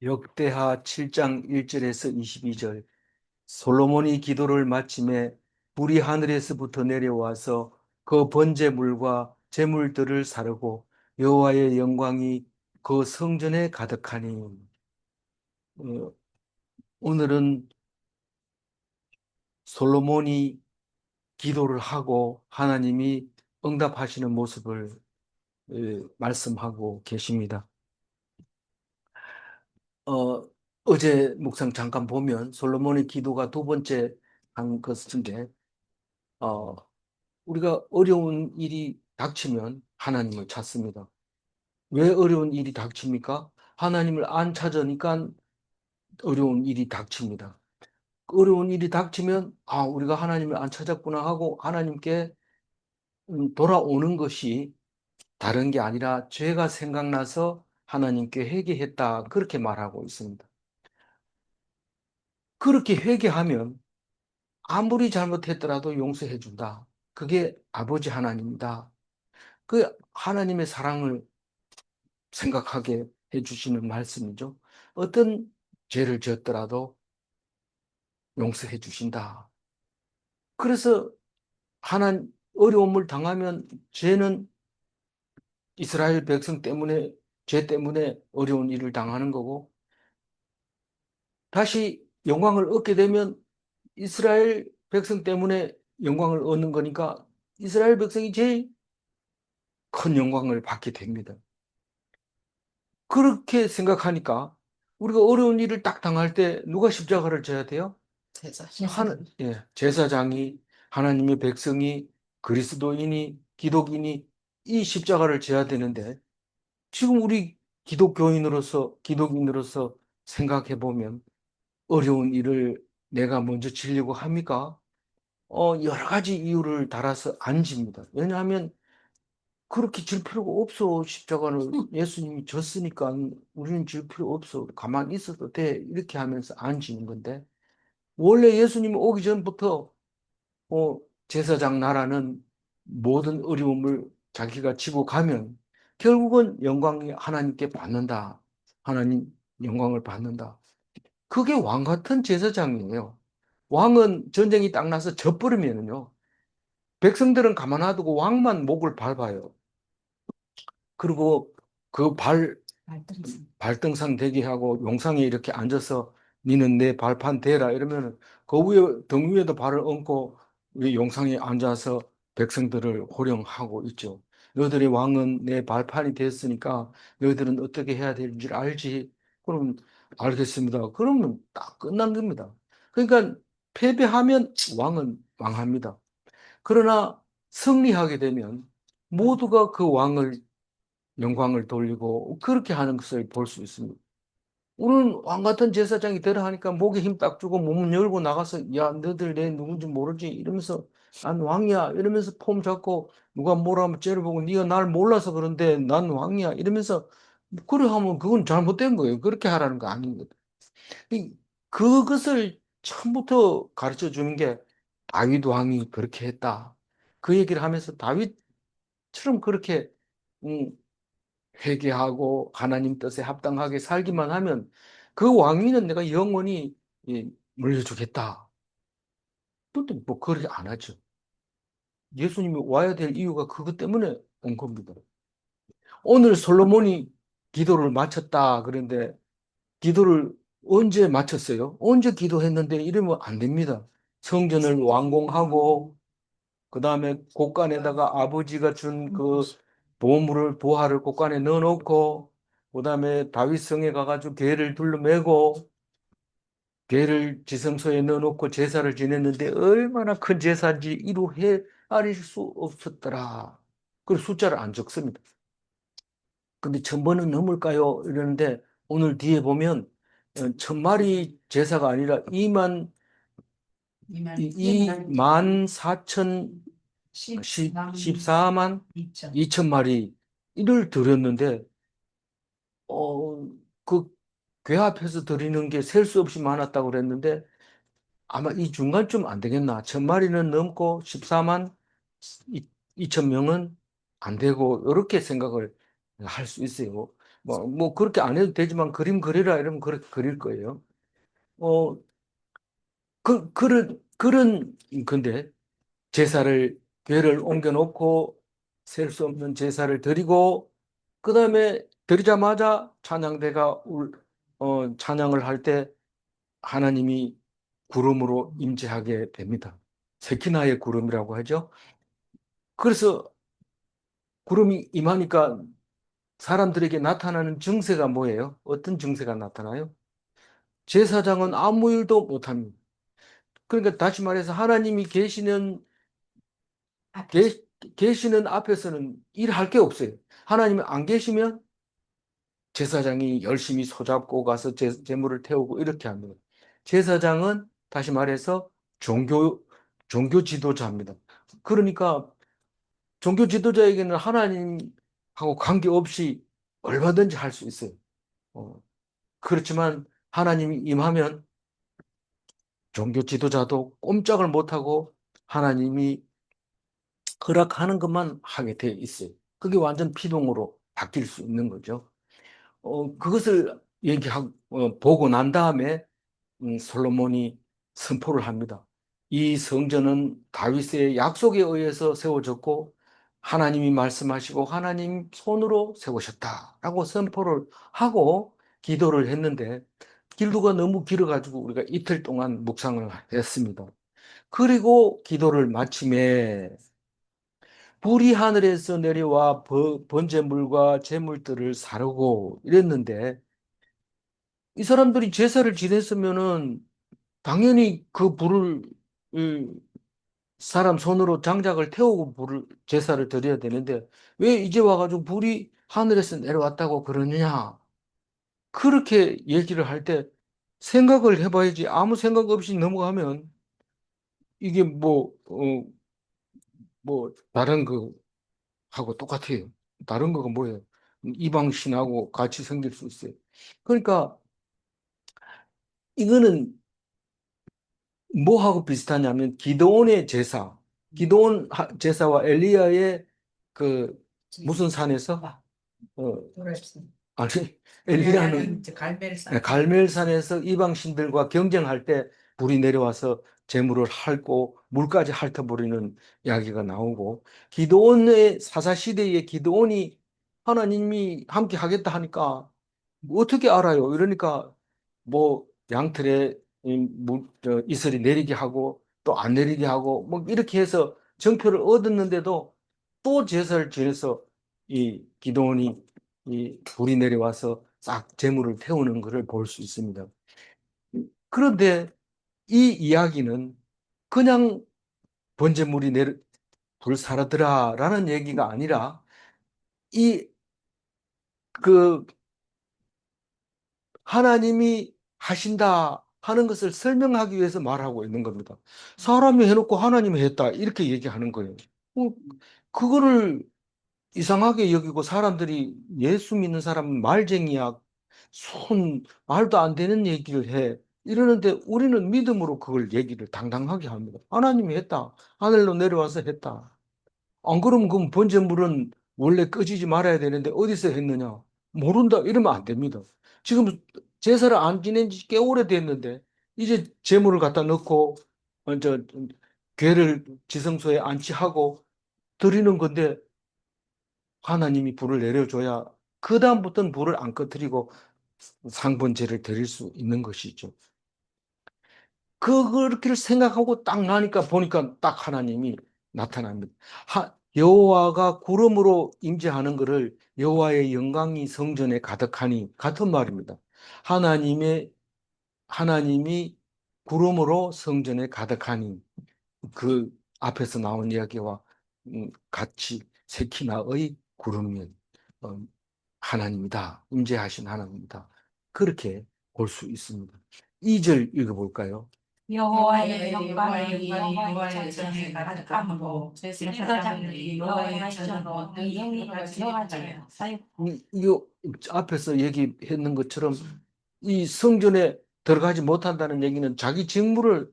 역대하 7장 1절에서 22절. 솔로몬이 기도를 마침에 불이 하늘에서부터 내려와서 그 번제물과 제물들을 사르고 여호와의 영광이 그 성전에 가득하니. 어, 오늘은 솔로몬이 기도를 하고 하나님이 응답하시는 모습을 말씀하고 계십니다. 어, 어제 묵상 잠깐 보면 솔로몬의 기도가 두 번째 한 것인데, 어, 우리가 어려운 일이 닥치면 하나님을 찾습니다. 왜 어려운 일이 닥칩니까? 하나님을 안 찾으니까 어려운 일이 닥칩니다. 어려운 일이 닥치면, 우리가 하나님을 안 찾았구나 하고 하나님께 돌아오는 것이 다른 게 아니라 죄가 생각나서 하나님께 회개했다. 그렇게 말하고 있습니다. 그렇게 회개하면 아무리 잘못했더라도 용서해 준다. 그게 아버지 하나님이다. 그 하나님의 사랑을 생각하게 해주시는 말씀이죠. 어떤 죄를 지었더라도 용서해 주신다. 그래서 어려움을 당하면 죄는 이스라엘 백성 때문에, 죄 때문에 어려운 일을 당하는 거고, 다시 영광을 얻게 되면 이스라엘 백성 때문에 영광을 얻는 거니까 이스라엘 백성이 제일 큰 영광을 받게 됩니다. 그렇게 생각하니까 우리가 어려운 일을 딱 당할 때 누가 십자가를 져야 돼요? 제사장이, 하나님의 백성이, 그리스도인이, 기독인이 이 십자가를 져야 되는데, 지금 우리 기독인으로서 생각해 보면 어려운 일을 내가 먼저 지려고 합니까? 여러 가지 이유를 달아서 안 집니다. 왜냐하면 그렇게 질 필요가 없어. 십자가는 예수님이 졌으니까 우리는 질 필요 없어. 가만히 있어도 돼. 이렇게 하면서 안 지는 건데, 원래 예수님이 오기 전부터 제사장 나라는 모든 어려움을 자기가 지고 가면 결국은 영광이 하나님께 받는다. 하나님 영광을 받는다. 그게 왕 같은 제사장이에요. 왕은 전쟁이 딱 나서 져버리면요, 백성들은 가만 놔두고 왕만 목을 밟아요. 그리고 그 발등상 대기하고 용상에 이렇게 앉아서 니는 내 발판 대라 이러면 그 위에 등 위에도 발을 얹고 이 용상에 앉아서 백성들을 호령하고 있죠. 너희들의 왕은 내 발판이 됐으니까 너희들은 어떻게 해야 될지 알지? 그럼 알겠습니다. 그러면 딱 끝난 겁니다. 그러니까 패배하면 왕은 왕합니다. 그러나 승리하게 되면 모두가 그 왕을 영광을 돌리고 그렇게 하는 것을 볼 수 있습니다. 우리는 왕 같은 제사장이 되라 하니까 목에 힘 딱 주고 몸을 열고 나가서 야 너들 내 누군지 모르지 이러면서 난 왕이야 이러면서 폼 잡고 누가 뭐라 하면 째려보고 네가 날 몰라서 그런데 난 왕이야 이러면서 그래 하면 그건 잘못된 거예요. 그렇게 하라는 거 아닌 거예요. 그것을 처음부터 가르쳐 주는 게 다윗 왕이 그렇게 했다. 그 얘기를 하면서 다윗처럼 그렇게 음, 회개하고 하나님 뜻에 합당하게 살기만 하면 그 왕위는 내가 영원히 물려주겠다. 근데 뭐 그렇게 안 하죠. 예수님이 와야 될 이유가 그것 때문에 온 겁니다. 오늘 솔로몬이 기도를 마쳤다. 그런데 기도를 언제 마쳤어요? 언제 기도했는데 이러면 안 됩니다. 성전을 완공하고 그 다음에 곳간에다가 아버지가 준 그 보물을 보화를 곳간에 넣어놓고 그 다음에 다윗성에 가가지고궤를 둘러매고 괴를 지성소에 넣어놓고 제사를 지냈는데 얼마나 큰 제사인지 이루 헤아릴 수 없었더라. 그리고 숫자를 안 적습니다. 근데 1000번은 넘을까요? 이러는데 오늘 뒤에 보면 1000마리 제사가 아니라 2만 4천 14만 2천 마리 이를 드렸는데 그 궤 앞에서 드리는 게 셀 수 없이 많았다고 그랬는데 아마 이 중간쯤 안 되겠나. 1000마리는 넘고 14만 2천 명은 안 되고, 이렇게 생각을 할 수 있어요. 뭐 그렇게 안 해도 되지만 그림 그리라 이러면 그렇게 그릴 거예요. 어, 근데 제사를, 궤를 옮겨놓고 셀 수 없는 제사를 드리고, 그 다음에 드리자마자 찬양대가 찬양을 할 때 하나님이 구름으로 임재하게 됩니다. 세키나의 구름이라고 하죠. 그래서 구름이 임하니까 사람들에게 나타나는 증세가 뭐예요? 어떤 증세가 나타나요? 제사장은 아무 일도 못합니다. 그러니까 다시 말해서 하나님이 계, 계시는 앞에서는 일할 게 없어요. 하나님이 안 계시면 제사장이 열심히 소잡고 가서 제물을 태우고 이렇게 합니다. 제사장은 다시 말해서 종교 지도자입니다. 그러니까 종교 지도자에게는 하나님하고 관계없이 얼마든지 할 수 있어요. 어, 그렇지만 하나님이 임하면 종교 지도자도 꼼짝을 못하고 하나님이 허락하는 것만 하게 돼 있어요. 그게 완전 피동으로 바뀔 수 있는 거죠. 그것을 보고 난 다음에 솔로몬이 선포를 합니다. 이 성전은 다윗의 약속에 의해서 세워졌고 하나님이 말씀하시고 하나님 손으로 세우셨다라고 선포를 하고 기도를 했는데, 기도가 너무 길어가지고 우리가 이틀 동안 묵상을 했습니다. 그리고 기도를 마침에 불이 하늘에서 내려와 번제물과 제물들을 사르고 이랬는데, 이 사람들이 제사를 지냈으면은 당연히 그 불을 이 사람 손으로 장작을 태우고 제사를 드려야 되는데 왜 이제 와가지고 불이 하늘에서 내려왔다고 그러느냐? 그렇게 얘기를 할 때 생각을 해봐야지. 아무 생각 없이 넘어가면 이게 다른 거하고 똑같아요. 다른 거가 뭐예요? 이방신하고 같이 생길 수 있어요. 그러니까 이거는 뭐하고 비슷하냐면 기드온의 제사, 기드온 제사와 엘리야의 그 무슨 산에서 아니 엘리야는 갈멜산에서 이방신들과 경쟁할 때 불이 내려와서 재물을 핥고 물까지 핥아버리는 이야기가 나오고, 기드온의 사사시대의 기드온이 하나님이 함께 하겠다 하니까 뭐 어떻게 알아요? 이러니까 양털에 이슬이 내리게 하고 또 안 내리게 하고 뭐 이렇게 해서 정표를 얻었는데도 또 제사를 지내서 이 기도원이 이 불이 내려와서 싹 재물을 태우는 것을 볼 수 있습니다. 그런데 이 이야기는 그냥 번제물이 불사르더라라는 얘기가 아니라 이 그 하나님이 하신다 하는 것을 설명하기 위해서 말하고 있는 겁니다. 사람이 해놓고 하나님이 했다 이렇게 얘기하는 거예요. 어, 그거를 이상하게 여기고 사람들이 예수 믿는 사람은 말쟁이야, 말도 안 되는 얘기를 해 이러는데 우리는 믿음으로 그걸 얘기를 당당하게 합니다. 하나님이 했다. 하늘로 내려와서 했다. 안 그러면 그 번제물은 원래 꺼지지 말아야 되는데 어디서 했느냐? 모른다. 이러면 안 됩니다. 지금 제사를 안 지낸 지 꽤 오래됐는데 이제 제물을 갖다 넣고 저 괴를 지성소에 안치하고 드리는 건데 하나님이 불을 내려줘야 그다음부터는 불을 안 꺼뜨리고 상번제를 드릴 수 있는 것이죠. 그렇게 생각하고 딱 나니까 보니까 딱 하나님이 나타납니다. 여호와가 구름으로 임재하는 것을 여호와의 영광이 성전에 가득하니 같은 말입니다. 하나님의 하나님이 구름으로 성전에 가득하니 그 앞에서 나온 이야기와 같이 세키나의 구름은 어, 하나님이다. 임재하신 하나님이다. 그렇게 볼 수 있습니다. 2절 읽어볼까요? 여호와의 영광이 여호와의 전에 가득함으로 제사장들이 여호와의 전으로 그 영광을 들어가져요. 이 앞에서 얘기했는 것처럼 이 성전에 들어가지 못한다는 얘기는 자기 직무를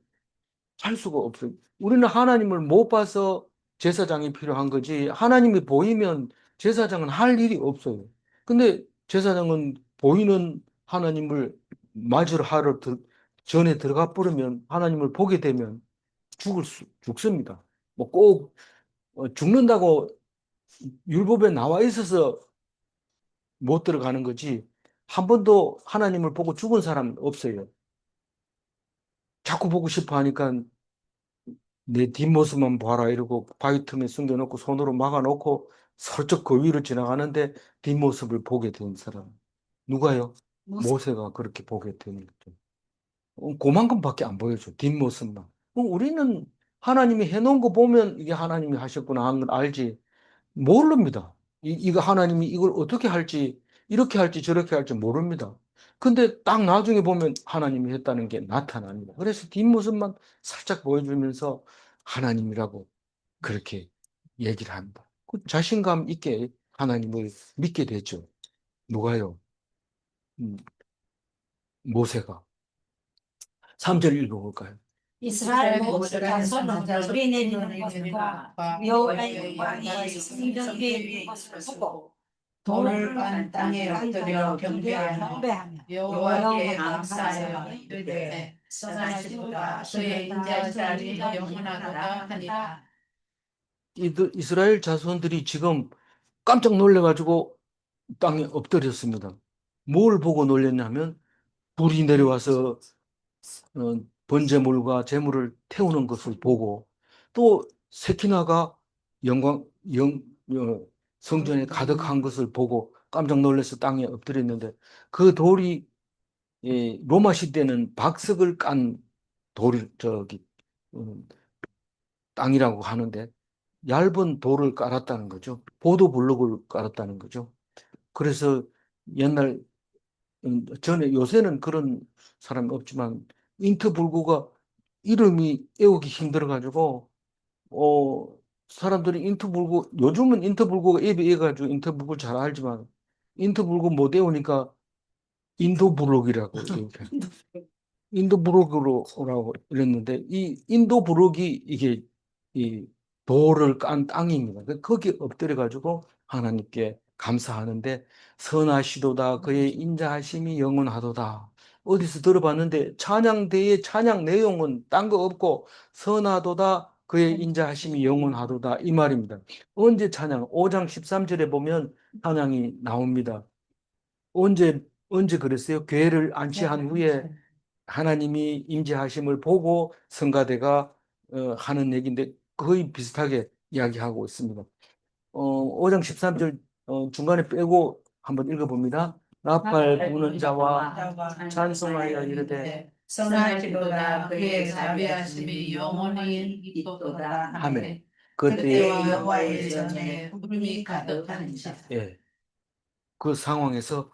할 수가 없어요. 우리는 하나님을 못 봐서 제사장이 필요한 거지 하나님이 보이면 제사장은 할 일이 없어요. 근데 제사장은 보이는 하나님을 맞으러 하러 전에 들어가 버리면 하나님을 보게 되면 죽습니다. 뭐 꼭 죽는다고 율법에 나와 있어서 못 들어가는 거지. 한 번도 하나님을 보고 죽은 사람 없어요. 자꾸 보고 싶어 하니까 내 뒷모습만 봐라 이러고 바위 틈에 숨겨놓고 손으로 막아놓고 슬쩍 그 위로 지나가는데 뒷모습을 보게 된 사람. 누가요? 모세가 그렇게 보게 되는 거죠. 그만큼밖에 안 보여줘. 뒷모습만. 우리는 하나님이 해놓은 거 보면 이게 하나님이 하셨구나 하는 걸 알지. 모릅니다. 이거 하나님이 이걸 어떻게 할지, 이렇게 할지 저렇게 할지 모릅니다. 근데 딱 나중에 보면 하나님이 했다는 게 나타납니다. 그래서 뒷모습만 살짝 보여주면서 하나님이라고 그렇게 얘기를 합니다. 그 자신감 있게 하나님을 믿게 되죠. 누가요? 음, 모세가. 3절 읽어볼까요? 이스라엘 모든 자손은 불이 내리는 것과 여호와의 영광이 성전 위에 있는 것을 보고 돌을 깐 땅에 엎드려 경배하며 여호와께 감사하여 이르되 선하시도다 그의 인자하시니 영원하도다 하니라. 이스라엘 자손들이 지금 깜짝 놀래가지고 땅에 엎드렸습니다. 뭘 보고 놀랐냐면 불이 내려와서 번제물과 제물을 태우는 것을 보고 또 세키나가 영광 성전에 가득한 것을 보고 깜짝 놀라서 땅에 엎드렸는데 그 돌이 로마 시대는 박석을 깐 돌이 저기 음, 땅이라고 하는데 얇은 돌을 깔았다는 거죠. 보도블록을 깔았다는 거죠. 그래서 옛날 전에 요새는 그런 사람이 없지만 인터불구가 이름이 외우기 힘들어가지고 사람들이 인터불구 요즘은 인터불구가 앱이 해가지고 인터불구 잘 알지만 인터불구 못 외우니까 인도블록이라고 이렇게 인도 부록으로라고 이랬는데 이 인도 부록이 이게 이 돌을 깐 땅입니다. 거기 엎드려 가지고 하나님께 감사하는데 선하시도다 그의 인자하심이 영원하도다. 어디서 들어봤는데 찬양대의 찬양 내용은 딴 거 없고 선하도다 그의 인자하심이 영원하도다 이 말입니다. 언제 찬양? 5장 13절에 보면 찬양이 나옵니다. 언제 그랬어요? 교회를 안치한 후에 하나님이 임재하심을 보고 성가대가 하는 얘기인데 거의 비슷하게 이야기하고 있습니다. 5장 13절 중간에 빼고 한번 읽어봅니다. 나팔 부는 자와 찬송하여 이르되 선하시도다 그의 자비하심이 영원히 있도다 하매 그때와 그때 여호와의 전에 구름이 가득하니라. 예, 그 상황에서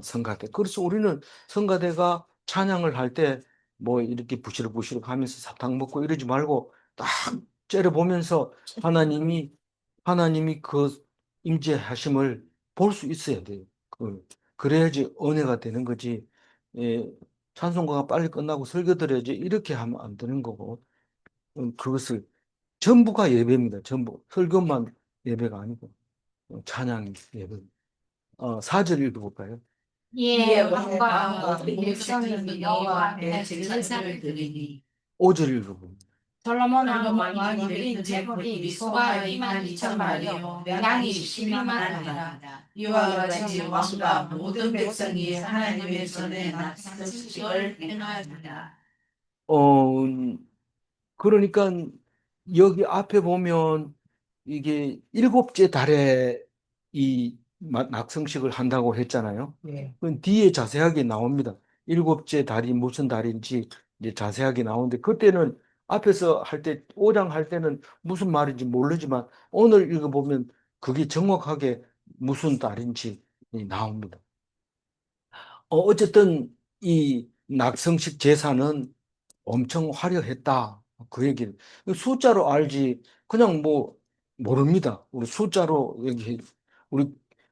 성가대. 그래서 우리는 성가대가 찬양을 할 때 뭐 이렇게 부시럭부시럭 하면서 사탕 먹고 이러지 말고 딱 째려보면서 하나님이 그 임재하심을 볼 수 있어야 돼요. 그래야지 은혜가 되는 거지. 예, 찬송가가 빨리 끝나고 설교 드려야지 이렇게 하면 안 되는 거고 그것을 전부가 예배입니다. 전부 설교만 예배가 아니고 찬양이 예배. 4절 읽어볼까요? 이에 왕과 모든 백성이 여호와 앞에 제사를 드리니 5절 읽어봅니다. 솔로몬 왕이 드린 제물이 소가 2만 2천 마리요 양이 12만 마리라. 이와 같이 왕과 모든 백성이 하나님의 전에 낙산식을 행하니라. 어, 그러니까 여기 앞에 보면 이게 일곱째 달에 이 낙성식을 한다고 했잖아요. 그 뒤에 자세하게 나옵니다. 일곱째 달이 무슨 달인지 이제 자세하게 나오는데 그때는 앞에서 할 때, 5장 할 때는 무슨 말인지 모르지만 오늘 읽어보면 그게 정확하게 무슨 달인지 나옵니다. 어쨌든 이 낙성식 제사는 엄청 화려했다. 그 얘기를. 숫자로 알지. 그냥 뭐 모릅니다. 우리 숫자로 여기 우리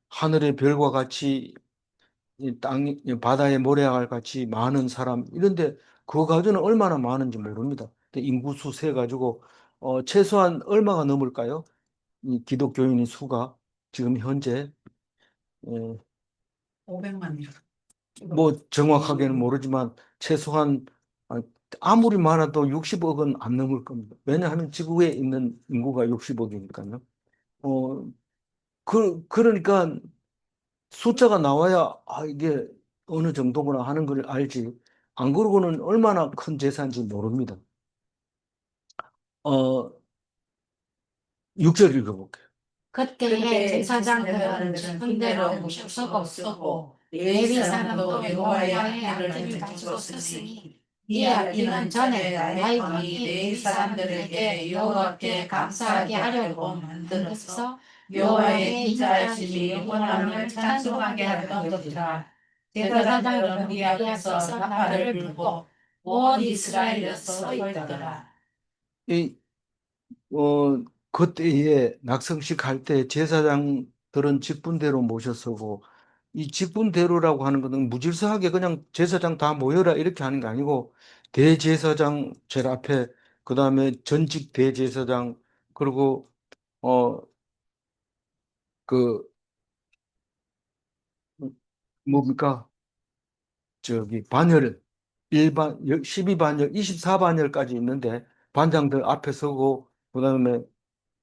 하늘의 별과 같이 이 바다의 모래알 같이 많은 사람 이런데 그 가지고는 얼마나 많은지 모릅니다. 근데 인구수 세 가지고 최소한 얼마가 넘을까요? 이 기독교인의 수가 지금 현재 500만이요. 뭐 정확하게는 모르지만 최소한 아, 아무리 많아도 60억은 안 넘을 겁니다. 왜냐하면 지구에 있는 인구가 60억이니까요. 어, 그러니까 숫자가 나와야 아, 이게 어느 정도구나 하는 걸 알지. 안 그러고는 얼마나 큰 재산인지 모릅니다. 어, 6절 읽어볼게요. 그때에 제사장들은 군대로 무식서고 쓰고 레위 사람도 여호와의 악기를 가지고 썼으니 이 악기는 전에 다윗 왕이 레위 사람들에게 여호와께 감사하게 하려고 만들어서 여호와의 인자하심이 영원함을 찬송하게 하던 것이라. 제사장들은 이 앞에서 나팔을 불고 온 이스라엘에 서 있더라. 이, 그때에 낙성식 할 때 제사장들은 직분대로 모셔서고 이 직분대로라고 하는 것은 무질서하게 그냥 제사장 다 모여라 이렇게 하는 게 아니고 대제사장 제일 앞에 그다음에 전직 대제사장 그리고 어 그 뭡니까 저기 반열 일반 12반열 24반열까지 있는데 반장들 앞에 서고 그다음에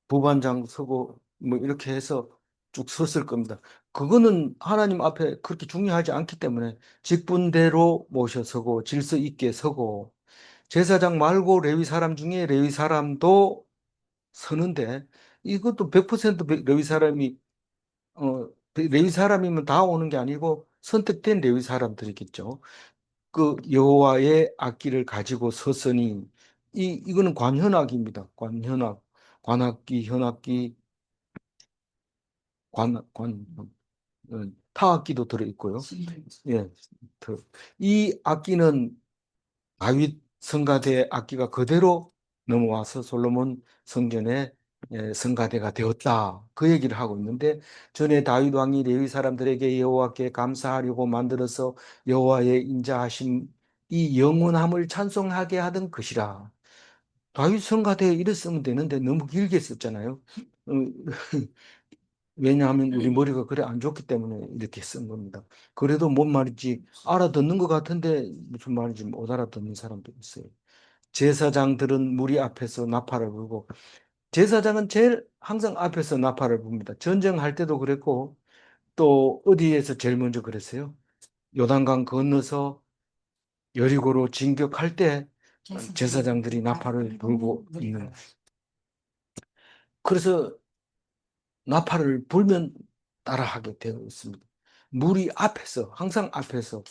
부반장 서고 뭐 이렇게 해서 쭉 섰을 겁니다. 그거는 하나님 앞에 그렇게 중요하지 않기 때문에 직분대로 모셔 서고 질서 있게 서고 제사장 말고 레위 사람 중에 레위 사람도 서는데 이것도 100% 레위 사람이 레위 사람이면 다 오는 게 아니고 선택된 레위 사람들이겠죠. 그 여호와의 악기를 가지고 섰으니 이거는 관현악입니다. 관현악, 관악기, 현악기, 타악기도 들어 있고요. 예, 이 악기는 다윗 성가대 악기가 그대로 넘어와서 솔로몬 성전에 성가대가 되었다. 그 얘기를 하고 있는데 전에 다윗 왕이 레위 사람들에게 여호와께 감사하려고 만들어서 여호와의 인자하심 이 영원함을 찬송하게 하던 것이라. 다윗 성가대에 이래 쓰면 되는데 너무 길게 썼잖아요. 어, 왜냐하면 우리 머리가 그래 안 좋기 때문에 이렇게 쓴 겁니다. 그래도 뭔 말인지 알아듣는 것 같은데 무슨 말인지 못 알아듣는 사람도 있어요. 제사장들은 무리 앞에서 나팔을 불고 제사장은 제일 항상 앞에서 나팔을 붑니다. 전쟁할 때도 그랬고 또 어디에서 제일 먼저 그랬어요? 요단강 건너서 여리고로 진격할 때 제사장들이 나팔을 불고 있는. 그래서 나팔을 불면 따라하게 되어 있습니다. 무리 앞에서 항상 앞에서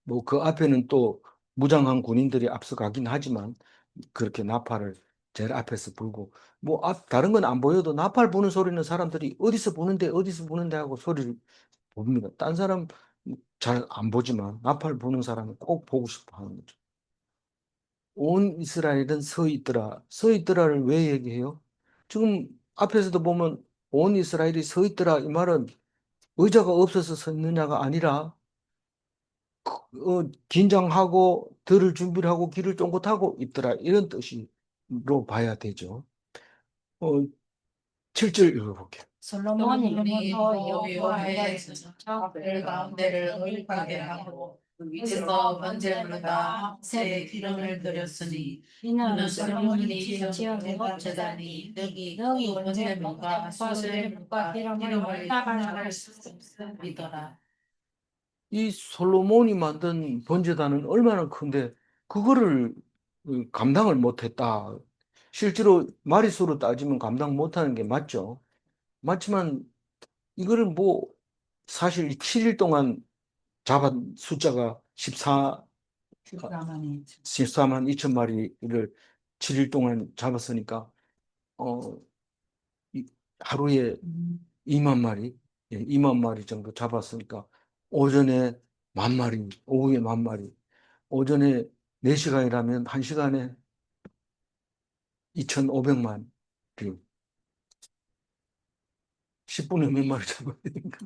뭐 그 앞에는 또 무장한 군인들이 앞서가긴 하지만 그렇게 나팔을 제일 앞에서 불고 뭐 다른 건 안 보여도 나팔 부는 소리는 사람들이 어디서 부는데 하고 소리를 봅니다. 딴 사람 잘 안 보지만 나팔 부는 사람은 꼭 보고 싶어 하는 거죠. 온 이스라엘은 서 있더라. 서 있더라를 왜 얘기해요? 지금 앞에서도 보면 온 이스라엘이 서 있더라. 이 말은 의자가 없어서 서 있느냐가 아니라 긴장하고 들을 준비를 하고 길을 쫑긋하고 있더라. 이런 뜻으로 봐야 되죠. 어, 7절 읽어볼게요. 솔로몬이 또 여호와의 별 가운데를 거룩하게 하고 그 위에서 번제물과 새 기름을 드렸으니 이는 솔로몬이 지은 제단이 여기 번제물과 수제물과 기름을 나갈 수 없음이더라. 이 솔로몬이 만든 번제단은 얼마나 큰데 그거를 감당을 못했다. 실제로 마리수로 따지면 감당 못하는 게 맞죠. 맞지만 이거를 뭐 사실 7일 동안 잡은 숫자가 14만 2천 마리를 7일 동안 잡았으니까 어, 이- 하루에 2만 마리, 2만 마리 정도 잡았으니까 오전에 10,000마리, 오후에 10,000마리, 오전에 4시간이라면 1시간에 2,500마리, 10분에 몇 마리 잡아야 되니까.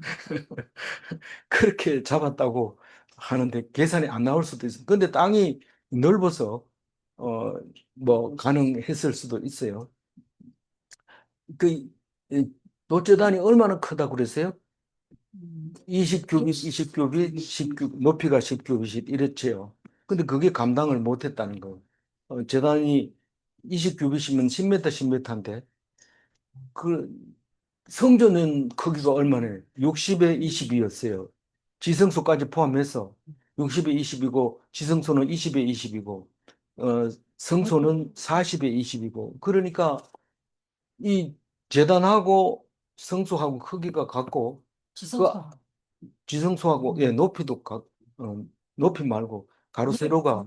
그렇게 잡았다고 하는데 계산이 안 나올 수도 있어요. 근데 땅이 넓어서 어, 뭐 가능했을 수도 있어요. 그 이, 노제단이 얼마나 크다고 그랬어요? 20규빗, 20규빗, 10규, 높이가 10규빗 이랬지요. 근데 그게 감당을 못했다는 거예요. 재단이 20규빗이면 10m, 10m인데 그 성전은 크기가 얼마나 60에 20이었어요. 지성소까지 포함해서 60에 20이고 지성소는 20에 20이고 성소는 40에 20이고 그러니까 이 재단하고 성소하고 크기가 같고 그 지성소하고 예 높이도 높이 말고 가로 세로가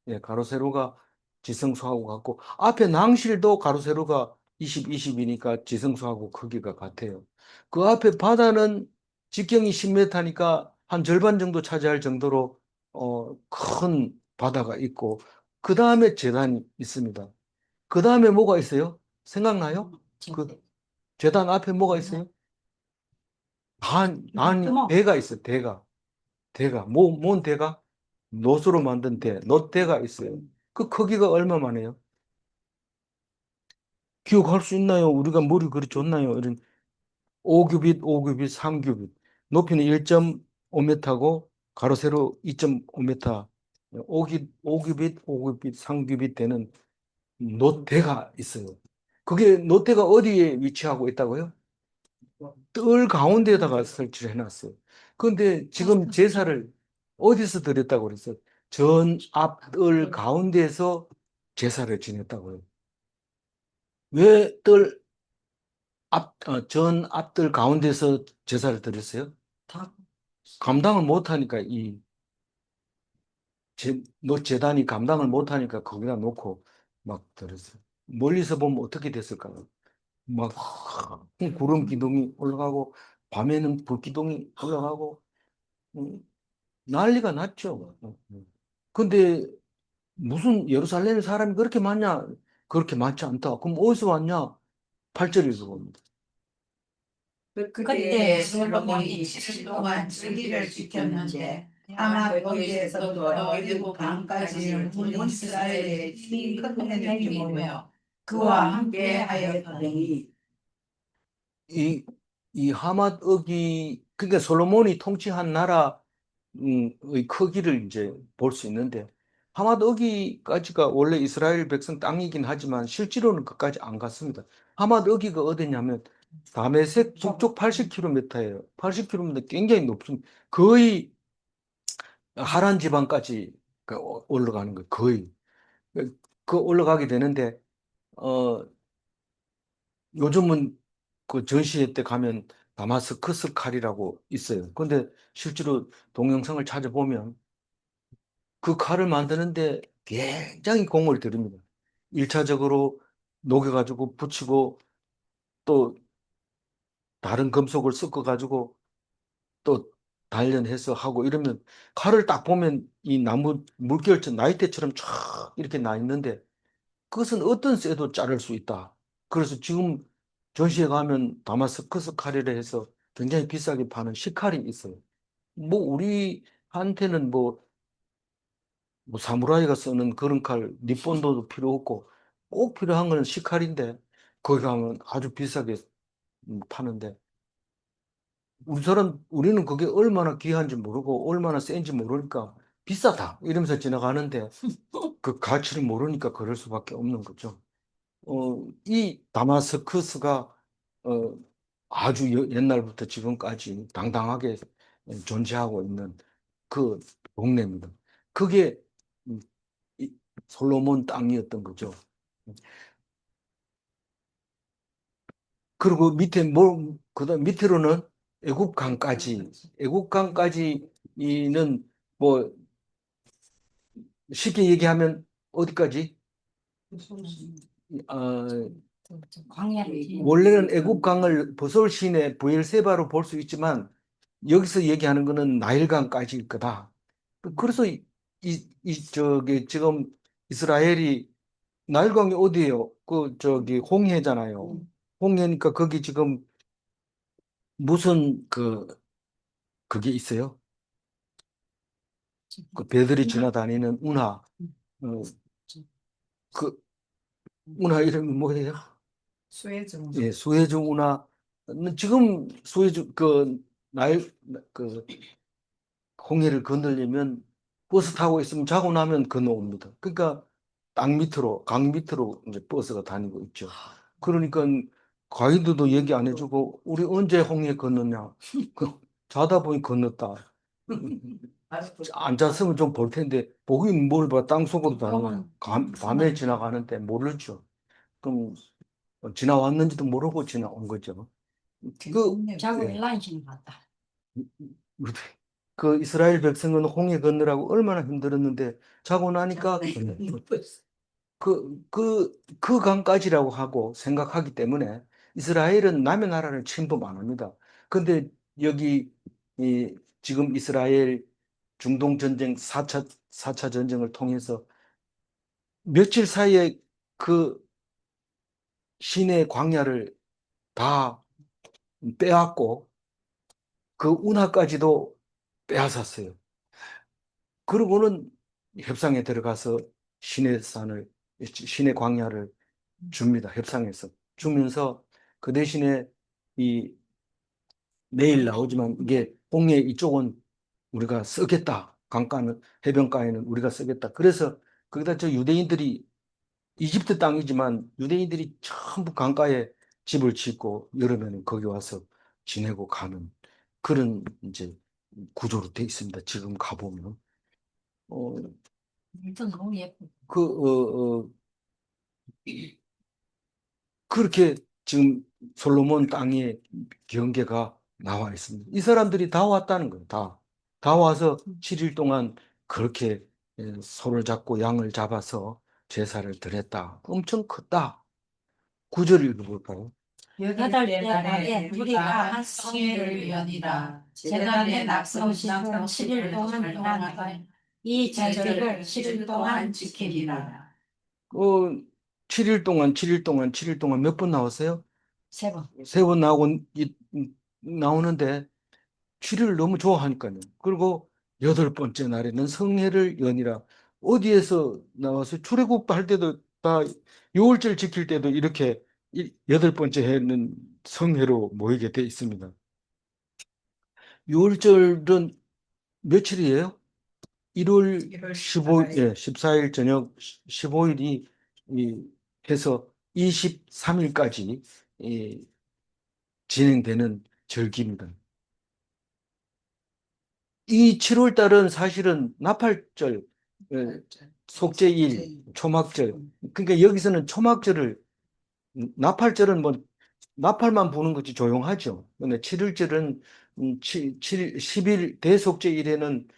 예 가로 세로가 지성소하고 같고 앞에 낭실도 가로 세로가 20, 20이니까 지성소하고 크기가 같아요. 그 앞에 바다는 직경이 10m니까 한 절반 정도 차지할 정도로 큰 바다가 있고 그 다음에 제단이 있습니다. 그 다음에 뭐가 있어요? 생각나요? 그 제단 앞에 뭐가 있어요? 대가 있어요. 대가. 뭔 대가? 놋으로 만든 대, 놋대가 있어요. 그 크기가 얼마만해요? 기억할 수 있나요? 우리가 머리 그리 좋나요? 이런 5규빗, 5규빗, 3규빗. 높이는 1.5m고 가로 세로 2.5m. 5규빗, 5규빗, 3규빗 되는 놋대가 있어요. 그게 놋대가 어디에 위치하고 있다고요? 뜰 가운데에다가 설치를 해놨어요. 그런데 지금 제사를 어디서 드렸다고 그랬어요? 전 앞 뜰 가운데에서 제사를 지냈다고요. 왜 전 앞뜰 가운데서 제사를 드렸어요? 감당을 못하니까 재단이 감당을 못하니까 거기다 놓고 막 드렸어요. 멀리서 보면 어떻게 됐을까요? 막 구름 기둥이 올라가고 밤에는 불 기둥이 올라가고 음, 난리가 났죠. 근데 무슨 예루살렘에 사람이 그렇게 많냐? 그렇게 많지 않다. 그럼 어디서 왔냐? 8절에서 봅니다. 그때 솔로몬이 7일 동안 절기를 지켰는데 아마 거기에서도 애굽 강까지 온 이스라엘의 힘이 큰 힘이며 그와 함께 하였더니 이, 이 하맛 억이, 그러니까 솔로몬이 통치한 나라의 크기를 이제 볼 수 있는데, 하맛 어기까지가 원래 이스라엘 백성 땅이긴 하지만 실제로는 그까지 안 갔습니다. 하맛 어기가 어디냐면 다메섹 북쪽 80km예요. 80km 굉장히 높습니다. 거의 하란 지방까지 올라가는 거예요. 거의. 그 올라가게 되는데, 어, 요즘은 그 전시회 때 가면 다마스커스 칼이라고 있어요. 근데 실제로 동영상을 찾아보면 그 칼을 만드는데 굉장히 공을 들입니다. 1차적으로 녹여가지고 붙이고 또 다른 금속을 섞어가지고 또 단련해서 하고 이러면 칼을 딱 보면 이 나무 물결처럼 나이테처럼 쫙 이렇게 나 있는데 그것은 어떤 쇠도 자를 수 있다. 그래서 지금 전시회 가면 다마스커스 칼이라 해서 굉장히 비싸게 파는 시칼이 있어요. 뭐 우리한테는 뭐 사무라이가 쓰는 그런 칼, 니폰도도 필요 없고 꼭 필요한 건 시칼인데 거기 가면 아주 비싸게 파는데 우리는 그게 얼마나 귀한지 모르고 얼마나 센지 모르니까 비싸다 이러면서 지나가는데 그 가치를 모르니까 그럴 수밖에 없는 거죠. 이 다마스커스가 어, 아주 옛날부터 지금까지 당당하게 존재하고 있는 그 동네입니다. 그게 음, 이 솔로몬 땅이었던 거죠. 그리고 그다음 밑으로는 애국강까지, 애국강까지는 뭐 쉽게 얘기하면 어디까지? 어, 원래는 애국강을 버솔 시내 브엘세바로 볼 수 있지만 여기서 얘기하는 거는 나일강까지일 거다. 그래서 저기 지금 이스라엘이 나일강이 어디예요? 저기 홍해잖아요. 홍해니까 거기 지금 무슨 그게 있어요? 그 배들이 지나다니는 운하. 그 운하 이름이 뭐예요? 수혜중 예, 수혜주 운하. 지금 수혜주 그 홍해를 건너려면 버스 타고 있으면 자고 나면 건너옵니다. 그러니까 땅 밑으로, 강 밑으로 이제 버스가 다니고 있죠. 그러니까 가이드도 얘기 안 해주고 우리 언제 홍해 건넜냐? 그 자다 보니 건넜다. 안 잤으면 좀 볼 텐데 보긴 뭘 봐. 땅 속으로 다니고 밤에 지나가는데 모르죠. 그럼 지나왔는지도 모르고 지나온 거죠. 자고 예. 일란신 같다. 그 이스라엘 백성은 홍해 건너라고 얼마나 힘들었는데 자고 나니까 그 강까지라고 하고 생각하기 때문에 이스라엘은 남의 나라를 침범 안 합니다. 근데 여기 지금 이스라엘 중동 전쟁 4차 전쟁을 통해서 며칠 사이에 그 시내 광야를 다 빼앗고 그 운하까지도 빼앗았어요. 그러고는 협상에 들어가서 시내 광야를 줍니다. 협상에서 주면서 그 대신에 이 내일 나오지만 이게 홍해 이쪽은 우리가 쓰겠다. 강가는 해변가에는 우리가 쓰겠다. 그래서 거기다 저 유대인들이 이집트 땅이지만 유대인들이 전부 강가에 집을 짓고 여름에는 거기 와서 지내고 가는 그런 이제 구조로 돼 있습니다. 지금 가보면. 어, 일단 너무 예쁘. 그렇게 지금 솔로몬 땅의 경계가 나와 있습니다. 이 사람들이 다 왔다는 거예요. 다 와서 7일 동안 그렇게 소를 잡고 양을 잡아서 제사를 드렸다. 엄청 컸다. 9절 읽어볼까요? 여덟 달에 우리가 한 성회를 연이라 제단에 낙성 신성 7일 동안 행하니라 이 절기를 7일 동안 지키리라. 어, 7일 동안 몇 번 나왔어요? 세 번. 세 번 나오는데 7일을 너무 좋아하니까요. 그리고 여덟 번째 날에는 성회를 연이라. 어디에서 나와서 출애굽할 때도 다 유월절 지킬 때도 이렇게 여덟 번째 해는 성회로 모이게 돼 있습니다. 유월절은 며칠이에요? 1월 15일, 예, 14일 저녁 15일이 해서 23일까지 진행되는 절기입니다. 이 7월 달은 사실은 나팔절, 예, 속죄일, 초막절. 그러니까 여기서는 초막절을, 나팔절은 뭐, 나팔만 부는 거지 조용하죠. 근데 7일절은 10일 대속죄일에는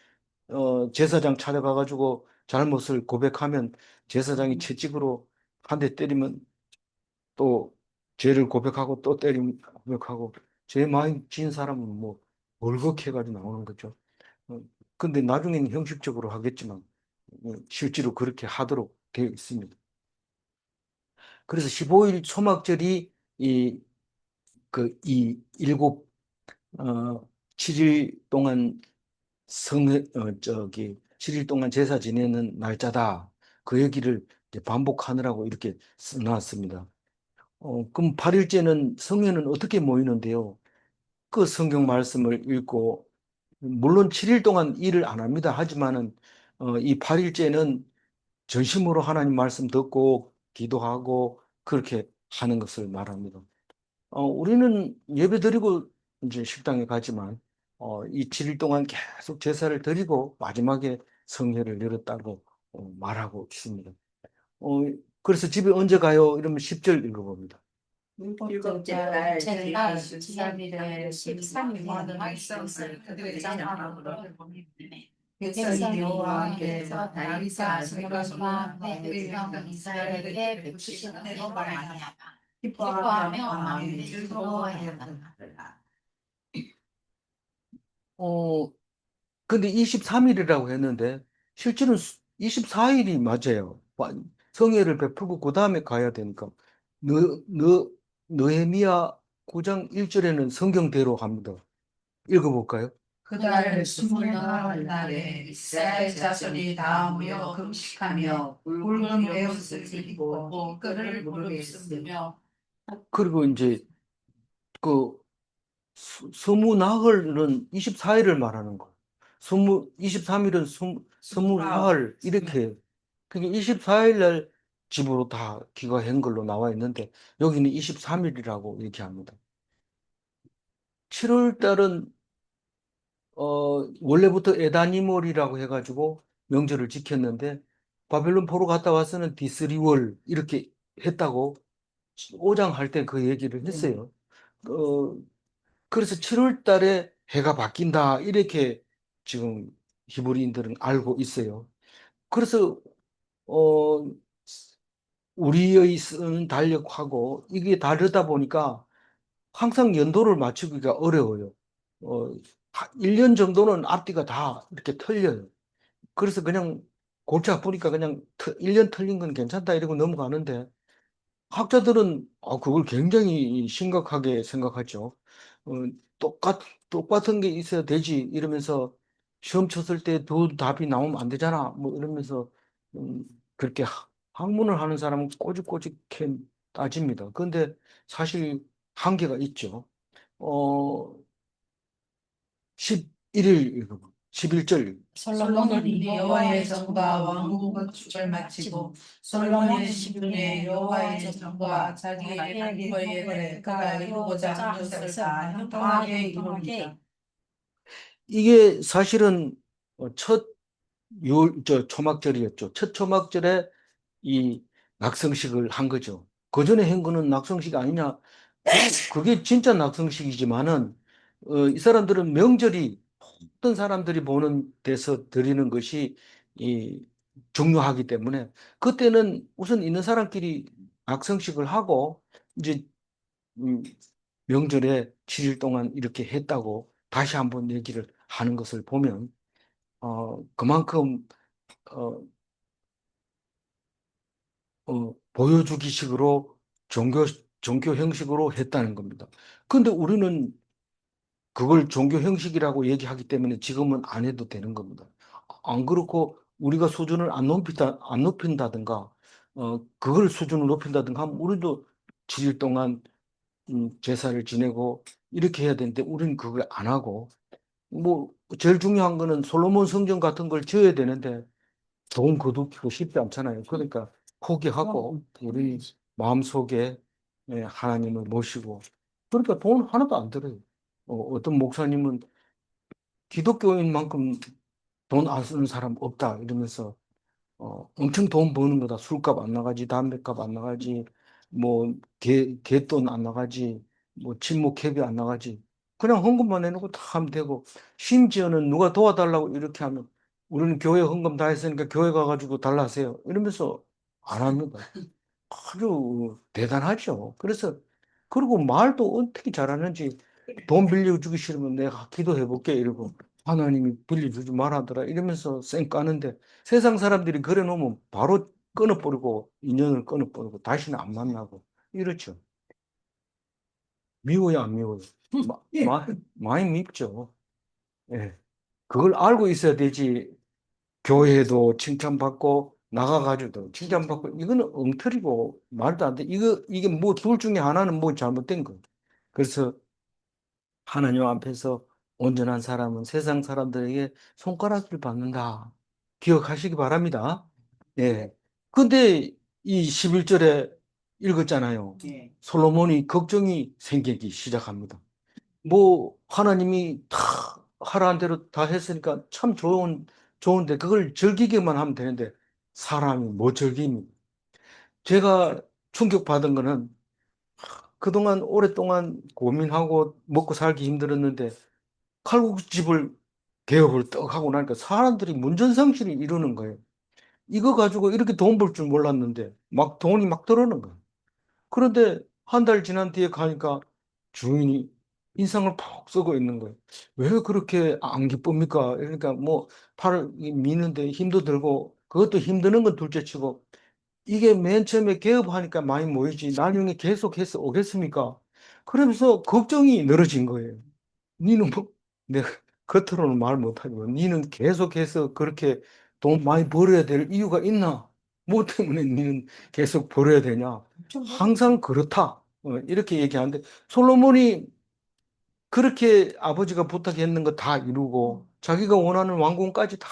제사장 찾아가가지고 잘못을 고백하면 제사장이 채찍으로 한 대 때리면 또 죄를 고백하고 또 때리면 고백하고 죄 많이 지은 사람은 뭐 월곡해가지고 나오는 거죠. 어, 근데 나중에는 형식적으로 하겠지만 실제로 그렇게 하도록 되어 있습니다. 그래서 15일 초막절이 이 일곱 7일 동안 7일 동안 제사 지내는 날짜다. 그 얘기를 이제 반복하느라고 이렇게 써놨습니다. 그럼 8일째는 성회는 어떻게 모이는데요? 그 성경 말씀을 읽고 물론 7일 동안 일을 안 합니다. 하지만은 이 8일째는 전심으로 하나님 말씀 듣고 기도하고 그렇게 하는 것을 말합니다. 우리는 예배 드리고 이제 식당에 가지만 이 7일 동안 계속 제사를 드리고 마지막에 성회를 열었다고 말하고 있습니다. 어, 그래서 집에 언제 가요? 이러면 10절 읽어봅니다. 일곱째 날 제날 지상일에 13일간 말씀을 그들의 장막으로 백성이 여호와 앞에서 다윗과 솔로몬과 백성 이스라엘에게 베푸시는 은혜를 말하냐 기뻐하며 마음이 즐거워하였다. 어, 근데 23일이라고 했는데 실제는 24일이 맞아요. 성회를 베풀고 그 다음에 가야 되니까 너, 너, 느헤미야 9장 1절에는 성경대로 합니다. 읽어볼까요? 그달 24날 이스라엘 자손이 다 모여 금식하며 붉은 에옷을 입고 또 끈을 무릎에 쓰며 그리고 이제 그 서무나흘은 24일을 말하는 거예요. 23일은 서무나흘 이렇게. 그러니까 24일 날 집으로 다 귀가한 걸로 나와 있는데 여기는 23일이라고 얘기합니다. 7월 달은 원래부터 에다니몰이라고 해가지고 명절을 지켰는데 바벨론 포로 갔다 와서는 디스리월 이렇게 했다고 오장할 때 그 얘기를 했어요. 어, 그래서 7월 달에 해가 바뀐다 이렇게 지금 히브리인들은 알고 있어요. 그래서 어, 우리의 쓰는 달력하고 이게 다르다 보니까 항상 연도를 맞추기가 어려워요. 어, 1년 정도는 앞뒤가 다 이렇게 틀려요. 그래서 그냥 골치 아프니까 그냥 1년 틀린 건 괜찮다 이러고 넘어가는데 학자들은 그걸 굉장히 심각하게 생각하죠. 어, 똑같, 똑같은 게 있어야 되지 이러면서 시험 쳤을 때 두 답이 나오면 안 되잖아 뭐 이러면서 음, 그렇게 학문을 하는 사람은 꼬집꼬집해 따집니다. 그런데 사실 한계가 있죠. 어, 11일, 11절. 솔로몬이 여호와의 정과 왕국 건축을 마치고 솔로몬의 시중에 여호와의 정과 자기의 행거에 그가 이루고자 한 것을 다 형통하게 이루니라. 이게 사실은 첫 초막절이었죠. 첫 초막절에 이 낙성식을 한 거죠. 그 전에 한 거는 낙성식 아니냐? 그게 진짜 낙성식이지만은 이 사람들은 명절이 어떤 사람들이 보는 데서 드리는 것이 이 중요하기 때문에 그때는 우선 있는 사람끼리 낙성식을 하고 이제 음, 명절에 7일 동안 이렇게 했다고 다시 한번 얘기를 하는 것을 보면 그만큼 어, 보여주기식으로 종교 형식으로 했다는 겁니다. 근데 우리는 그걸 종교 형식이라고 얘기하기 때문에 지금은 안 해도 되는 겁니다. 안 그렇고 우리가 수준을 안 높인다든가, 그걸 수준을 높인다든가 하면 우리도 7일 동안 제사를 지내고 이렇게 해야 되는데 우리는 그걸 안 하고, 뭐, 제일 중요한 거는 솔로몬 성전 같은 걸 지어야 되는데 돈 거두기고 쉽지 않잖아요. 그러니까 포기하고 우리 마음속에 하나님을 모시고 그러니까 돈 하나도 안 들어요. 어떤 목사님은 기독교인만큼 돈 안 쓰는 사람 없다 이러면서 엄청 돈 버는 거다. 술값 안 나가지, 담배값 안 나가지, 뭐 개돈 안 나가지, 뭐 친목회비 안 나가지. 그냥 헌금만 해놓고 다 하면 되고 심지어는 누가 도와달라고 이렇게 하면 우리는 교회 헌금 다 했으니까 교회 가가지고 달라하세요. 이러면서 안 합니다. 아주 대단하죠. 그래서 그리고 말도 어떻게 잘하는지 돈 빌려주기 싫으면 내가 기도해 볼게 이러고 하나님이 빌려주지 말하더라 이러면서 쌩 까는데 세상 사람들이 그래 놓으면 바로 끊어버리고 인연을 끊어버리고 다시는 안 만나고 이렇죠. 미워요, 안 미워요? 많이 밉죠. 예. 그걸 알고 있어야 되지. 교회도 칭찬받고 나가가지고도 칭찬받고 이거는 엉터리고 말도 안 돼. 이게 뭐 둘 중에 하나는 뭐 잘못된 거예요. 그래서 하나님 앞에서 온전한 사람은 세상 사람들에게 손가락을 받는다. 기억하시기 바랍니다. 예. 근데 이 11절에 읽었잖아요. 네. 솔로몬이 걱정이 생기기 시작합니다. 뭐 하나님이 다 하라는 대로 다 했으니까 참 좋은데 그걸 즐기기만 하면 되는데 사람이 못 즐깁니다. 제가 충격받은 거는 그동안 오랫동안 고민하고 먹고 살기 힘들었는데 칼국수집을 개업을 떡 하고 나니까 사람들이 문전성시를 이루는 거예요. 이거 가지고 이렇게 돈 벌 줄 몰랐는데 막 돈이 막 들어오는 거예요. 그런데 한 달 지난 뒤에 가니까 주인이 인상을 푹 쓰고 있는 거예요. 왜 그렇게 안 기쁩니까? 그러니까 뭐 팔을 미는데 힘도 들고 그것도 힘드는 건 둘째 치고 이게 맨 처음에 개업하니까 많이 모이지 나중에 계속해서 오겠습니까? 그러면서 걱정이 늘어진 거예요. 니는 뭐 내가 겉으로는 말 못하지만 니는 계속해서 그렇게 돈 많이 벌어야 될 이유가 있나? 뭐 때문에 니는 계속 벌어야 되냐? 항상 그렇다. 이렇게 얘기하는데 솔로몬이 그렇게 아버지가 부탁했는 거 다 이루고 자기가 원하는 왕궁까지 다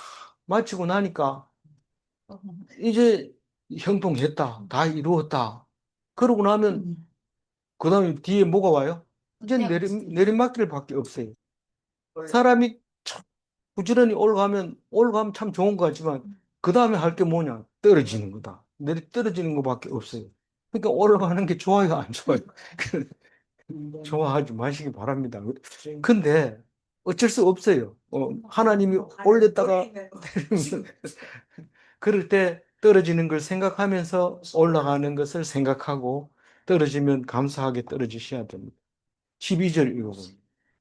마치고 나니까 이제 형통했다. 다 이루었다. 그러고 나면 그 다음에 뒤에 뭐가 와요? 이제 내리막길 밖에 없어요. 사람이 참 부지런히 올라가면 참 좋은 것 같지만 그 다음에 할 게 뭐냐? 떨어지는 거다. 떨어지는 것밖에 없어요. 그러니까 올라가는 게 좋아요, 안 좋아요? 좋아하지 마시기 바랍니다. 근데 어쩔 수 없어요. 하나님이 올렸다가 내리면 그럴 때 떨어지는 걸 생각하면서 올라가는 것을 생각하고 떨어지면 감사하게 떨어지셔야 됩니다. 12절 읽어보세요.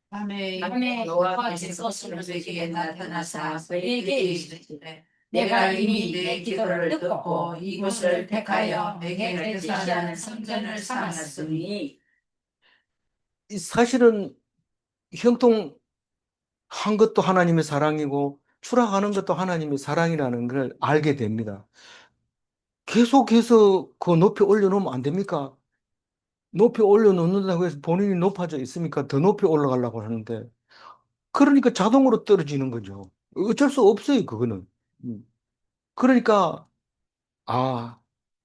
밤에 여호와께서 솔로몬에게 나타나사 그에게 이르시되 내가 이미 내 기도를 듣고 이곳을 택하여 내게 제시하는 성전을 삼았으니 사실은 형통한 것도 하나님의 사랑이고 추락하는 것도 하나님의 사랑이라는 걸 알게 됩니다. 계속해서 그 높이 올려놓으면 안 됩니까? 높이 올려놓는다고 해서 본인이 높아져 있으니까 더 높이 올라가려고 하는데 그러니까 자동으로 떨어지는 거죠. 어쩔 수 없어요, 그거는. 음. 그러니까 아,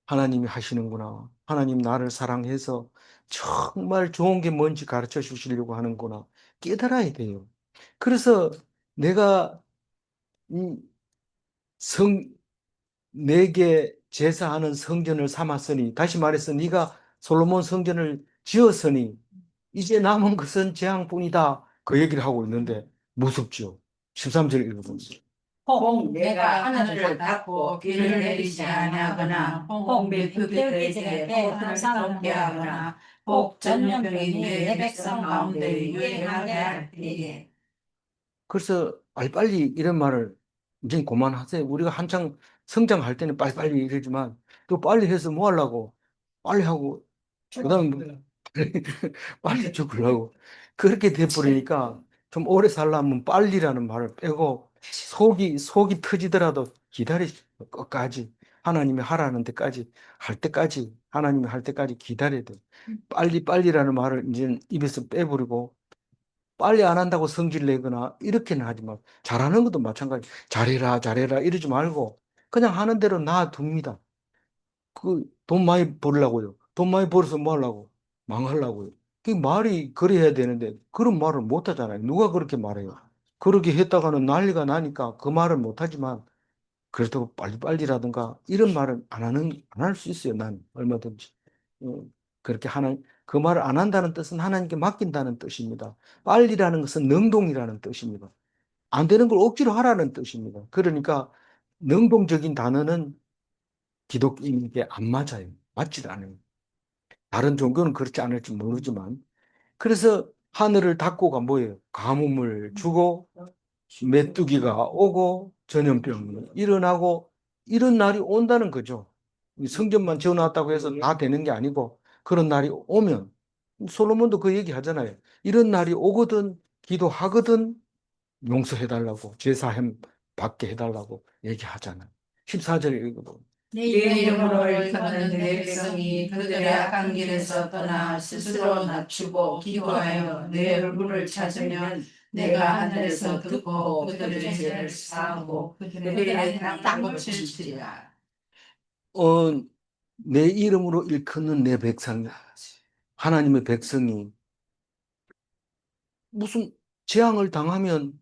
하나님이 하시는구나. 하나님 나를 사랑해서 정말 좋은 게 뭔지 가르쳐 주시려고 하는구나. 깨달아야 돼요. 그래서 내가 이 성, 내게 제사하는 성전을 삼았으니, 다시 말해서 네가 솔로몬 성전을 지었으니, 이제 남은 것은 재앙뿐이다. 그 얘기를 하고 있는데, 무섭죠. 13절 읽어보세요. 혹 내가 하늘을 닫고 비를 내리지 아니하거나 혹 메뚜기들에게 혹 상을 하거나 혹 전염병이 내 백성 가운데 유행하게 할 때에 그래서 빨리빨리 이런 말을 이제 그만하세요. 우리가 한창 성장할 때는 빨리빨리 이러지만 또 빨리 해서 뭐 하려고? 빨리 하고 그다음 빨리 죽으려고 그렇게 돼버리니까 좀 오래 살려면 빨리라는 말을 빼고 속이 터지더라도 기다리시 끝까지 하나님이 하라는 데까지 할 때까지 하나님이 할 때까지 기다려야 돼. 빨리빨리라는 말을 이제 입에서 빼버리고 빨리 안 한다고 성질 내거나 이렇게는 하지 마. 잘하는 것도 마찬가지. 잘해라, 잘해라 이러지 말고 그냥 하는 대로 놔둡니다. 그 돈 많이 벌려고요. 돈 많이 벌어서 뭐 하려고? 망하려고요. 그 말이 그래야 되는데 그런 말을 못 하잖아요. 누가 그렇게 말해요? 그렇게 했다가는 난리가 나니까 그 말을 못 하지만 그렇다고 빨리빨리라든가 이런 말은 안 할 수 있어요. 난 얼마든지. 어, 그렇게 그 말을 안 한다는 뜻은 하나님께 맡긴다는 뜻입니다. 빨리라는 것은 능동이라는 뜻입니다. 안 되는 걸 억지로 하라는 뜻입니다. 그러니까 능동적인 단어는 기독교인에게 안 맞아요. 맞지 않아요. 다른 종교는 그렇지 않을지 모르지만. 그래서 하늘을 닫고가 뭐예요? 가뭄을 주고 메뚜기가 오고 전염병이 일어나고 이런 날이 온다는 거죠. 성전만 지어놨다고 해서 다 되는 게 아니고 그런 날이 오면 솔로몬도 그 얘기 하잖아요. 이런 날이 오거든 기도하거든 용서해달라고 제사함 받게 해달라고 얘기하잖아요. 14절 읽어보면 내 이름으로 일컫는 내 백성이 그들의 악한 길에서 떠나 스스로 낮추고 기도하여 내 얼굴을 찾으면 내가 하늘에서 듣고 그들의 죄를 사하고 그들의 땅을 고칠지라. 어, 내 이름으로 일컫는 내 백성이 하나님의 백성이 무슨 재앙을 당하면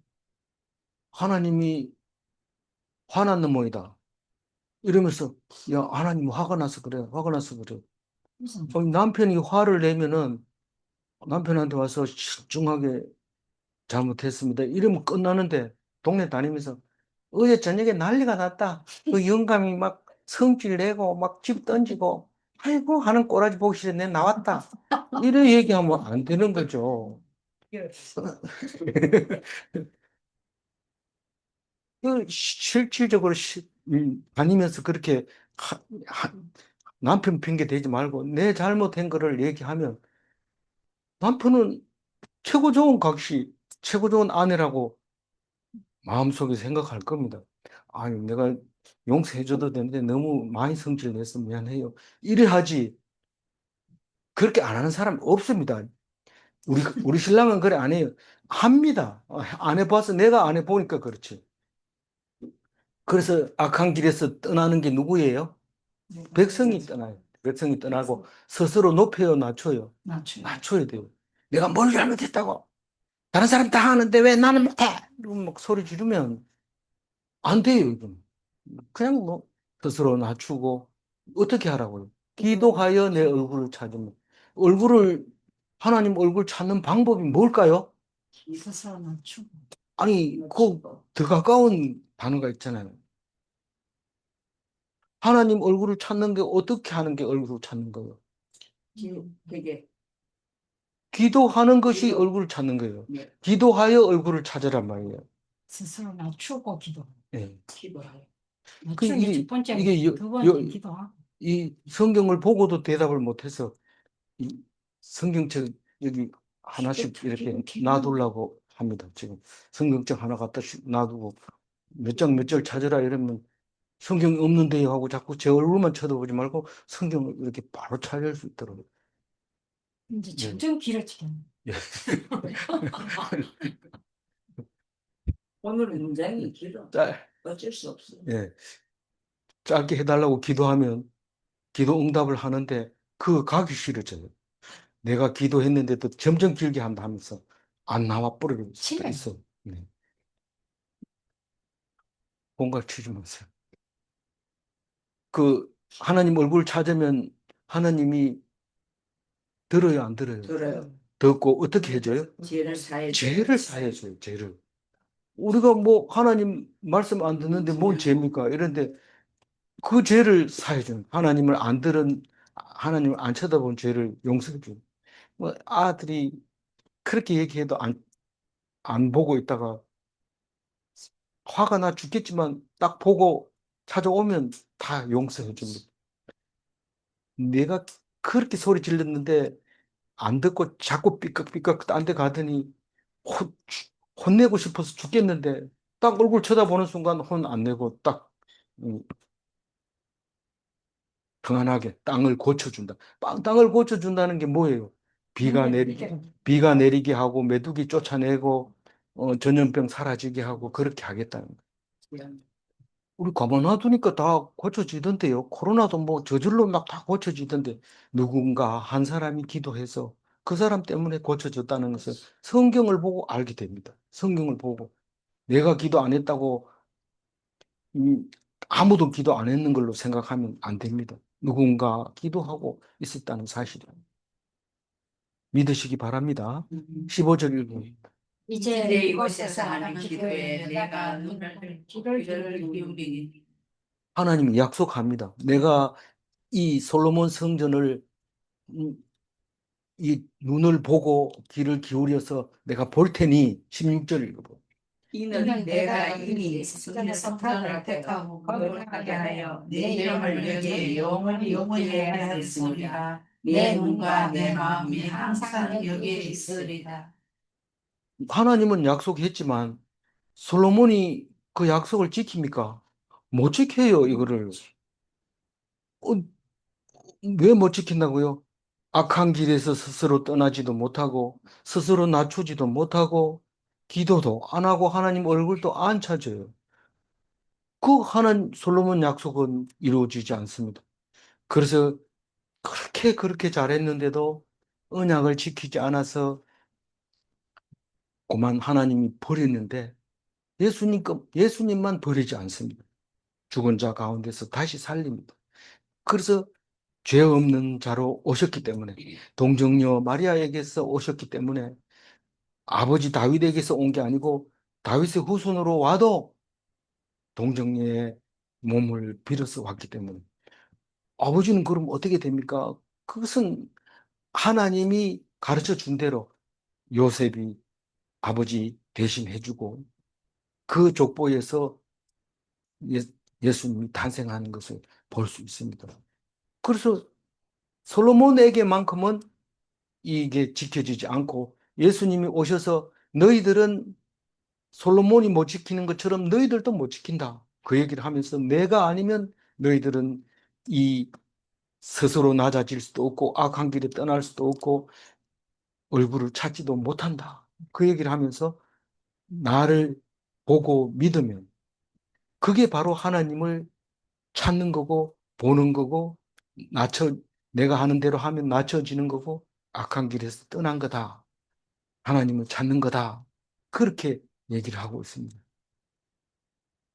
하나님이 화났는 모이다. 이러면서 야 하나님 화가 나서 그래 화가 나서 그래. 남편이 화를 내면은 남편한테 와서 신중하게 잘못했습니다. 이러면 끝나는데 동네 다니면서 어제 저녁에 난리가 났다. 그 영감이 막 성질 내고 막 집 던지고 아이고 하는 꼬라지 보기 싫어 내 나왔다. 이래 얘기하면 안 되는 거죠. 실질적으로 다니면서 그렇게 하- 하- 남편 핑계 대지 말고 내 잘못한 거를 얘기하면 남편은 최고 좋은 각시, 최고 좋은 아내라고 마음속에 생각할 겁니다. 아유, 내가 용서해줘도 되는데 너무 많이 성질 내서 미안해요. 이래 하지. 그렇게 안 하는 사람 없습니다. 우리 신랑은 그래 안 해요. 합니다. 안 해봐서 내가 안 해보니까 그렇지. 그래서 악한 길에서 떠나는 게 누구예요? 백성이 떠나요. 백성이 떠나고 스스로 높여요, 낮춰요? 낮춰야 돼요. 내가 뭘 잘못했다고? 다른 사람 다 하는데 왜 나는 못해? 이러면 막 소리 지르면 안 돼요, 이건. 그냥 뭐 스스로 낮추고 어떻게 하라고요? 기도하여 내 얼굴을 찾으면 얼굴을 하나님 얼굴 찾는 방법이 뭘까요? 스스로 낮추고. 아니, 그 더 가까운 단어가 있잖아요. 하나님 얼굴을 찾는 게 어떻게 하는 게 얼굴을 찾는 거예요? 되게 기도하는 것이 얼굴을 찾는 거예요. 네. 기도하여 얼굴을 찾으란 말이에요. 스스로 낮추고 기도. 예. 기도하여. 그 낮추는 게 첫 번째, 이게 두 번째 기도하고. 이 성경을 보고도 대답을 못해서 이 성경책 여기 하나씩 이렇게 놔두려고 합니다. 지금 성경책 하나 갖다 놔두고 몇 장 몇 절 찾으라 이러면 성경이 없는데요 하고 자꾸 제 얼굴만 쳐다보지 말고 성경을 이렇게 바로 찾을 수 있도록. 이제 네. 점점 길어지겠네. 예. 오늘 문장이 길어. 어쩔 수 없어. 예. 짧게 해달라고 기도하면 기도 응답을 하는데 그 가기 싫어져요. 내가 기도했는데도 점점 길게 한다 하면서 안 나와 버릴 수도 있어. 네. 공갈 치지 마세요. 그 하나님 얼굴 찾으면 하나님이 들어요, 안 들어요? 들어요. 듣고 어떻게 해줘요? 죄를 사해. 죄를 사해줘요, 죄를. 우리가 뭐 하나님 말씀 안 듣는데 뭔 죄입니까? 이런데 그 죄를 사해줘요. 하나님을 안 들은, 하나님을 안 쳐다본 죄를 용서해줘요. 뭐 아들이 그렇게 얘기해도 안 보고 있다가 화가 나 죽겠지만 딱 보고 찾아오면 다 용서해 줍니다. 내가 그렇게 소리 질렀는데 안 듣고 자꾸 삐걱삐걱 딴 데 가더니 혼내고 싶어서 죽겠는데 딱 얼굴 쳐다보는 순간 혼 안 내고 딱 음, 평안하게 땅을 고쳐준다. 땅을 고쳐준다는 게 뭐예요? 비가 내리게 하고 메뚜기 쫓아내고 전염병 사라지게 하고 그렇게 하겠다는 거예요. 우리 가만 놔두니까 다 고쳐지던데요. 코로나도 뭐 저절로 막 다 고쳐지던데 누군가 한 사람이 기도해서 그 사람 때문에 고쳐졌다는 것을 성경을 보고 알게 됩니다. 성경을 보고 내가 기도 안 했다고 아무도 기도 안 했는 걸로 생각하면 안 됩니다. 누군가 기도하고 있었다는 사실을 믿으시기 바랍니다. 15절 읽습니다. 이제 이곳에서 하는 기도에 내가 눈을 귀를 기울이니. 하나님이 약속합니다. 내가 이 솔로몬 성전을 음, 이 눈을 보고 귀를 기울여서 내가 볼 테니 16절 읽어보. 이는 내가 이미 스스로 성탄을 택하고 거룩하게 하여 내 이름을 여기에 영원히 하였으리라. 내 눈과 내 마음이 항상 여기에 있으리라. 하나님은 약속했지만 솔로몬이 그 약속을 지킵니까? 못 지켜요, 이거를. 왜 못 지킨다고요? 악한 길에서 스스로 떠나지도 못하고 스스로 낮추지도 못하고 기도도 안 하고 하나님 얼굴도 안 찾아요. 그 하는 솔로몬 약속은 이루어지지 않습니다. 그래서 그렇게 잘했는데도 언약을 지키지 않아서 그만 하나님이 버렸는데 예수님만 버리지 않습니다. 죽은 자 가운데서 다시 살립니다. 그래서 죄 없는 자로 오셨기 때문에 동정녀 마리아에게서 오셨기 때문에 아버지 다윗에게서 온 게 아니고 다윗의 후손으로 와도 동정녀의 몸을 빌어서 왔기 때문에 아버지는 그럼 어떻게 됩니까? 그것은 하나님이 가르쳐 준 대로 요셉이 아버지 대신 해주고 그 족보에서 예, 예수님이 탄생하는 것을 볼 수 있습니다. 그래서 솔로몬에게만큼은 이게 지켜지지 않고 예수님이 오셔서 너희들은 솔로몬이 못 지키는 것처럼 너희들도 못 지킨다. 그 얘기를 하면서 내가 아니면 너희들은 이 스스로 낮아질 수도 없고 악한 길에 떠날 수도 없고 얼굴을 찾지도 못한다. 그 얘기를 하면서 나를 보고 믿으면 그게 바로 하나님을 찾는 거고 보는 거고 낮춰 내가 하는 대로 하면 낮춰지는 거고 악한 길에서 떠난 거다. 하나님을 찾는 거다. 그렇게 얘기를 하고 있습니다.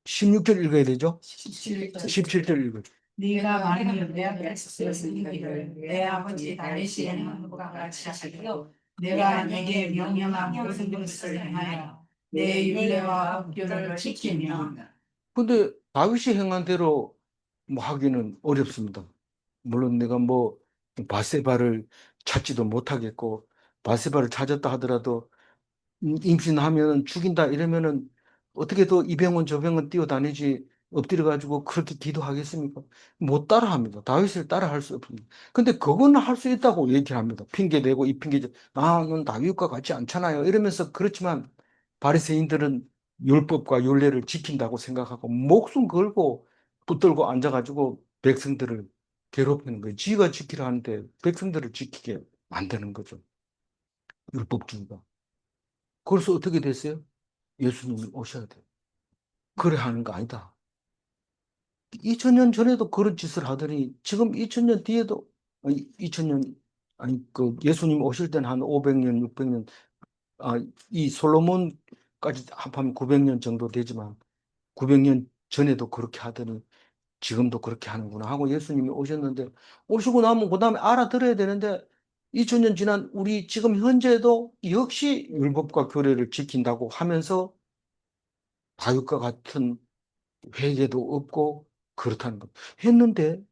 16절 읽어야 되죠? 17절 17절 읽어요. 네가 만일 내 앞에 서서 이르기를 내 아버지 다윗이 행한 것과 같이 하시고 내가 네게 명령한 모든 것을 행하여 내 율례와 법규를 지키면 근데 다윗이 행한 대로 뭐 하기는 어렵습니다. 물론 내가 뭐 바세바를 찾지도 못하겠고 바세바를 찾았다 하더라도 임신하면 죽인다 이러면은 어떻게 또 이 병원 저 병원 뛰어다니지 엎드려 가지고 그렇게 기도하겠습니까? 못 따라합니다. 다윗을 따라할 수 없습니다. 근데 그거는 할 수 있다고 얘기를 합니다. 핑계 대고 이 핑계 나는 다윗과 같지 않잖아요. 이러면서 그렇지만 바리새인들은 율법과 율례를 지킨다고 생각하고 목숨 걸고 붙들고 앉아가지고 백성들을 괴롭히는 거예요. 지가 지키려 하는데 백성들을 지키게 만드는 거죠. 율법주의가. 그래서 어떻게 됐어요? 예수님이 오셔야 돼요. 그래 하는 거 아니다. 2000년 전에도 그런 짓을 하더니 지금 2000년 뒤에도 아니 2000년 아니 그 예수님 오실 때는 한 500년, 600년 이 솔로몬까지 합하면 900년 정도 되지만 900년 전에도 그렇게 하더니 지금도 그렇게 하는구나 하고 예수님이 오셨는데 오시고 나면 그다음에 알아들어야 되는데 2000년 지난 우리 지금 현재도 역시 율법과 규례를 지킨다고 하면서 다윗과 같은 회개도 없고 그렇다는 것. 했는데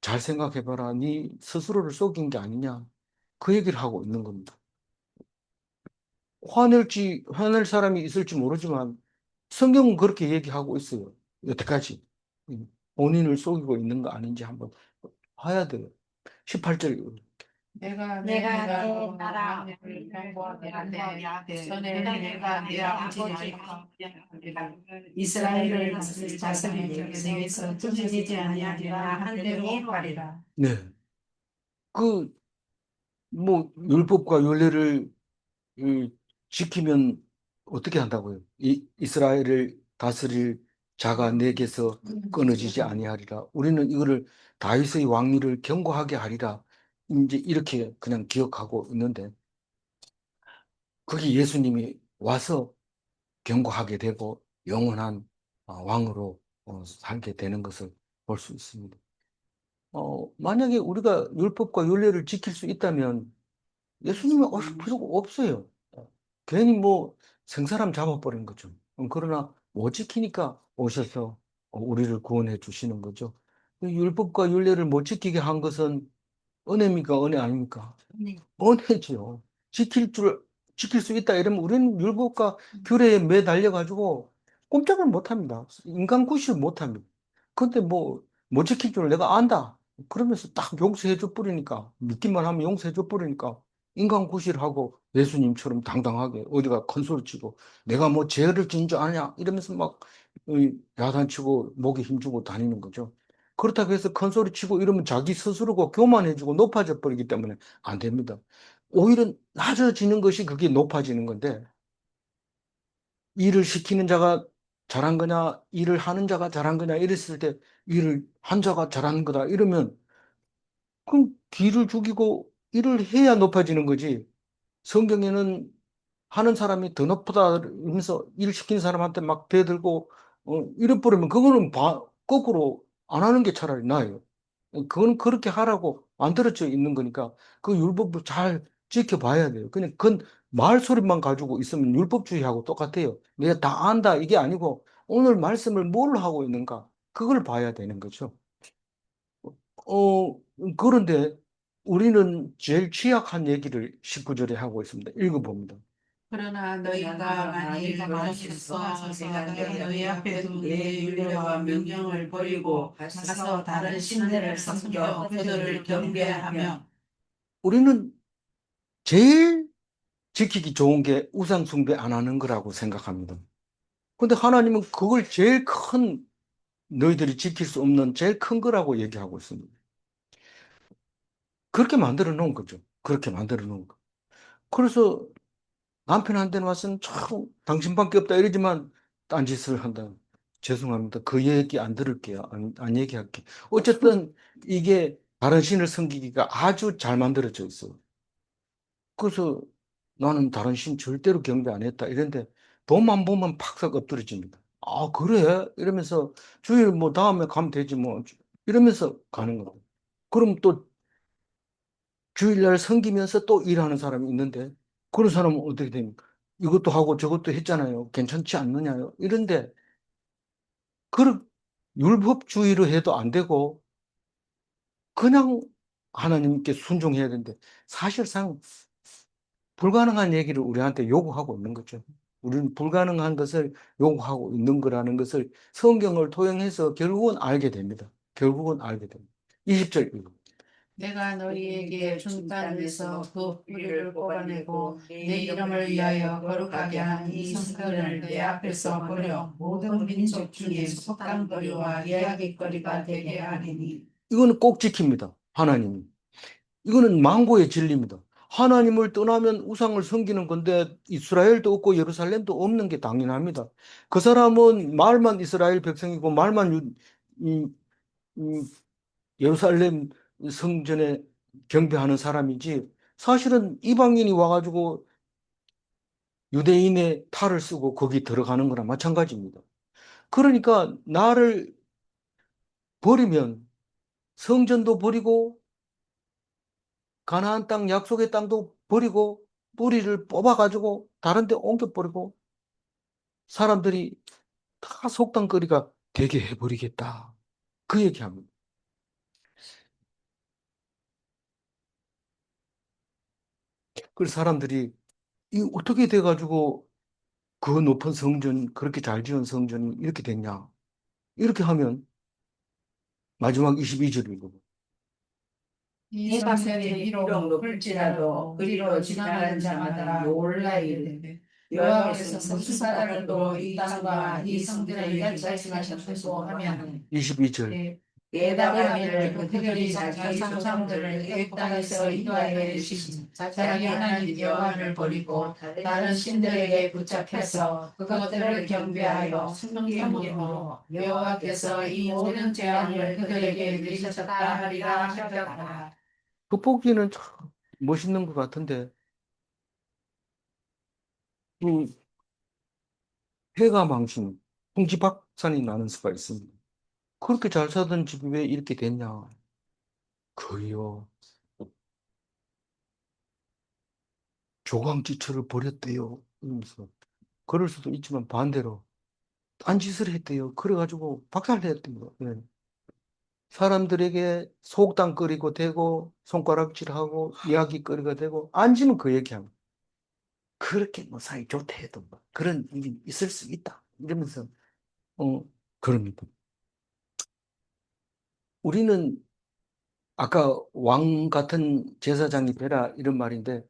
잘 생각해봐라. 네 스스로를 속인 게 아니냐. 그 얘기를 하고 있는 겁니다. 화낼 사람이 있을지 모르지만 성경은 그렇게 얘기하고 있어요. 여태까지. 본인을 속이고 있는 거 아닌지 한번 봐야 돼요. 18절. 내가 내가 내 내 나라 나라를 내 전에 내가 내 아버지 이스라엘을 다스릴 자손의 중에서 찢어지지 아니하리라 한 대로 하리라. 네. 그, 뭐, 율법과 율례를 지키면 어떻게 한다고요? 이스라엘을 다스릴 자가 내게서 끊어지지 아니하리라. 우리는 이거를 다윗의 왕위를 견고하게 하리라. 이제 이렇게 그냥 기억하고 있는데 그게 예수님이 와서 견고하게 되고 영원한 왕으로 살게 되는 것을 볼 수 있습니다. 만약에 우리가 율법과 율례를 지킬 수 있다면 예수님이 오실 필요가 없어요. 괜히 뭐 생사람 잡아버린 거죠. 그러나 못 지키니까 오셔서 우리를 구원해 주시는 거죠. 그 율법과 율례를 못 지키게 한 것은 은혜입니까? 은혜 아닙니까? 네. 은혜죠. 지킬 수 있다 이러면 우리는 율법과 규례에 매달려가지고 꼼짝을 못 합니다. 인간 구실을 못 합니다. 근데 뭐, 못 지킬 줄 내가 안다. 그러면서 딱 용서해 줘 버리니까, 믿기만 하면 용서해 줘 버리니까, 인간 구실하고 예수님처럼 당당하게 어디가 큰 소리 치고, 내가 뭐 죄를 지은 줄 아냐? 이러면서 막 야단치고 목에 힘주고 다니는 거죠. 그렇다고 해서 큰 소리 치고 이러면 자기 스스로가 교만해지고 높아져 버리기 때문에 안 됩니다. 오히려 낮아지는 것이 그게 높아지는 건데, 일을 시키는 자가 잘한 거냐, 일을 하는 자가 잘한 거냐, 이랬을 때 일을 한 자가 잘하는 거다. 이러면, 그럼 기를 죽이고 일을 해야 높아지는 거지. 성경에는 하는 사람이 더 높다 하면서 일 시킨 사람한테 막 대들고, 이래 버리면 그거는 거꾸로 안 하는 게 차라리 나아요. 그건 그렇게 하라고 만들어져 있는 거니까 그 율법을 잘 지켜봐야 돼요. 그냥 그 말소리만 가지고 있으면 율법주의하고 똑같아요. 내가 다 안다 이게 아니고 오늘 말씀을 뭘 하고 있는가 그걸 봐야 되는 거죠. 어, 그런데 우리는 제일 취약한 얘기를 19절에 하고 있습니다. 읽어봅니다. 그러나 너희가 만일 그것에서 너희 앞에 둔 내 율례와 명령을 버리고 가서 다른 신들을 섬겨 그들을 경배하며 우리는 제일 지키기 좋은 게 우상 숭배 안 하는 거라고 생각합니다. 근데 하나님은 그걸 제일 큰 너희들이 지킬 수 없는 제일 큰 거라고 얘기하고 있습니다. 그렇게 만들어 놓은 거죠. 그렇게 만들어 놓은 거. 그래서 남편한테는 와서는 참 당신밖에 없다 이러지만 딴짓을 한다. 죄송합니다. 그 얘기 안 들을게요. 안 얘기할게요. 어쨌든 이게 다른 신을 섬기기가 아주 잘 만들어져 있어. 그래서 나는 다른 신 절대로 경배 안 했다. 이런데 돈만 보면 팍싹 엎드러집니다. 아, 그래? 이러면서 주일 뭐 다음에 가면 되지 뭐. 이러면서 가는 거예요. 그럼 또 주일날 섬기면서 또 일하는 사람이 있는데 그런 사람은 어떻게 됩니까? 이것도 하고 저것도 했잖아요. 괜찮지 않느냐요? 이런데 그 율법주의로 해도 안 되고 그냥 하나님께 순종해야 되는데 사실상 불가능한 얘기를 우리한테 요구하고 있는 거죠. 우리는 불가능한 것을 요구하고 있는 거라는 것을 성경을 토용해서 결국은 알게 됩니다. 결국은 알게 됩니다. 20절 읽어. 내가 너희에게 준 땅에서 그 뿌리를 뽑아내고 내 이름을 위하여 거룩하게 한 이 성전을 내 앞에서 버려 모든 민족 중에 속담거리와 이야기거리가 되게 하리니. 이거는 꼭 지킵니다. 하나님이. 이거는 망고의 진리입니다. 하나님을 떠나면 우상을 섬기는 건데 이스라엘도 없고 예루살렘도 없는 게 당연합니다. 그 사람은 말만 이스라엘 백성이고 말만 이, 이 예루살렘 성전에 경배하는 사람이지 사실은 이방인이 와가지고 유대인의 탈을 쓰고 거기 들어가는 거나 마찬가지입니다. 그러니까 나를 버리면 성전도 버리고 가나안 땅 약속의 땅도 버리고 뿌리를 뽑아가지고 다른 데 옮겨버리고 사람들이 다 속단거리가 되게 해버리겠다. 그 얘기합니다. 그래서 사람들이 이 어떻게 돼가지고 그 높은 성전, 그렇게 잘 지은 성전이 이렇게 됐냐. 이렇게 하면 마지막 22절이고 이 성전이 비록 높을지라도 그리로 지나가는 자마다 놀라 이르되 여호와께서 무슨 까닭으로 이 땅과 이 성전을 이같이 말씀하셨소 하면 22절 깨달으면 그들이 자기 조상들을 애굽 땅에서 인도하여 내신 자기 하나님 여호와를 버리고 다른 신들에게 붙잡혀서 그것들을 경배하여 숨김으로 여호와께서 이 모든 재앙을 그들에게 내리셨다 하리라 하셨다. 돋보기는 참 멋있는 것 같은데 그 해가 망신, 풍지박산이 나는 수가 있습니다. 그렇게 잘 사던 집이 왜 이렇게 됐냐? 그요. 조강지처를 버렸대요. 이러면서. 그럴 수도 있지만 반대로 딴짓을 했대요. 그래가지고 박살냈대요. 네. 사람들에게 속담거리고 되고 손가락질하고 이야기거리가 되고 앉으면 그 얘기하고 그렇게 뭐 사이 좋다 해도 뭐 그런 일이 있을 수 있다. 이러면서 어 그럽니다. 우리는 아까 왕 같은 제사장이 되라 이런 말인데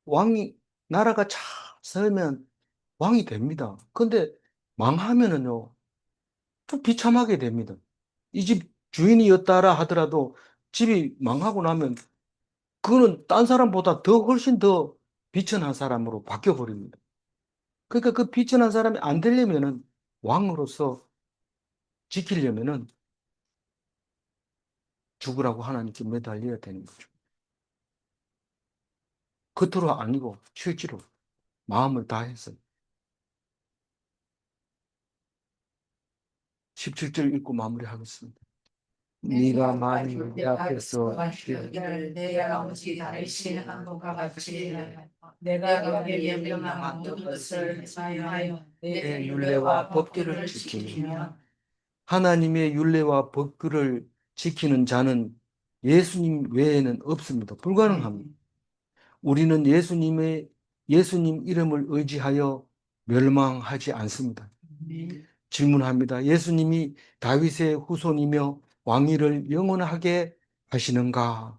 왕이 나라가 잘 살면 왕이 됩니다. 근데 망하면은요 좀 비참하게 됩니다. 이 집 주인이었다라 하더라도 집이 망하고 나면 그거는 딴 사람보다 더 훨씬 더 비천한 사람으로 바뀌어 버립니다. 그러니까 그 비천한 사람이 안 되려면은 왕으로서 지키려면은 죽으라고 하나님께 매달려야 되는 거죠. 겉으로 아니고 실제로 마음을 다해서 17절 읽고 마무리하겠습니다. 네가 만일 내 앞에서 이를 내 아버지 다윗의 한국과 같이 내가 너에게 명령한 모든 것을 행하여 내 율례와 법규를 지키면 하나님의 율례와 법규를 지키는 자는 예수님 외에는 없습니다. 불가능합니다. 우리는 예수님 이름을 의지하여 멸망하지 않습니다. 질문합니다. 예수님이 다윗의 후손이며 왕위를 영원하게 하시는가?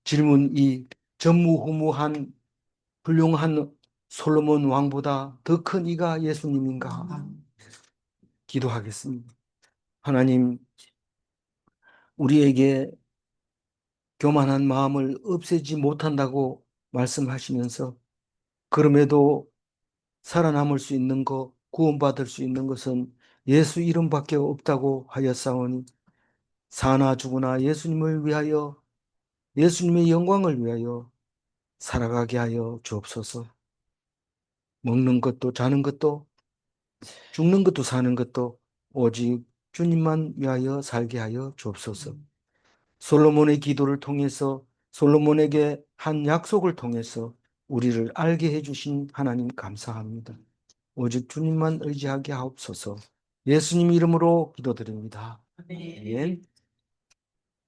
질문 2. 전무후무한 훌륭한 솔로몬 왕보다 더 큰 이가 예수님인가? 기도하겠습니다. 하나님, 우리에게 교만한 마음을 없애지 못한다고 말씀하시면서 그럼에도 살아남을 수 있는 것, 구원받을 수 있는 것은 예수 이름밖에 없다고 하였사오니 사나 죽으나 예수님을 위하여 예수님의 영광을 위하여 살아가게 하여 주옵소서. 먹는 것도 자는 것도 죽는 것도 사는 것도 오직 주님만 위하여 살게 하여 주옵소서. 솔로몬의 기도를 통해서 솔로몬에게 한 약속을 통해서 우리를 알게 해주신 하나님 감사합니다. 오직 주님만 의지하게 하옵소서. 예수님 이름으로 기도드립니다. 네. 아멘.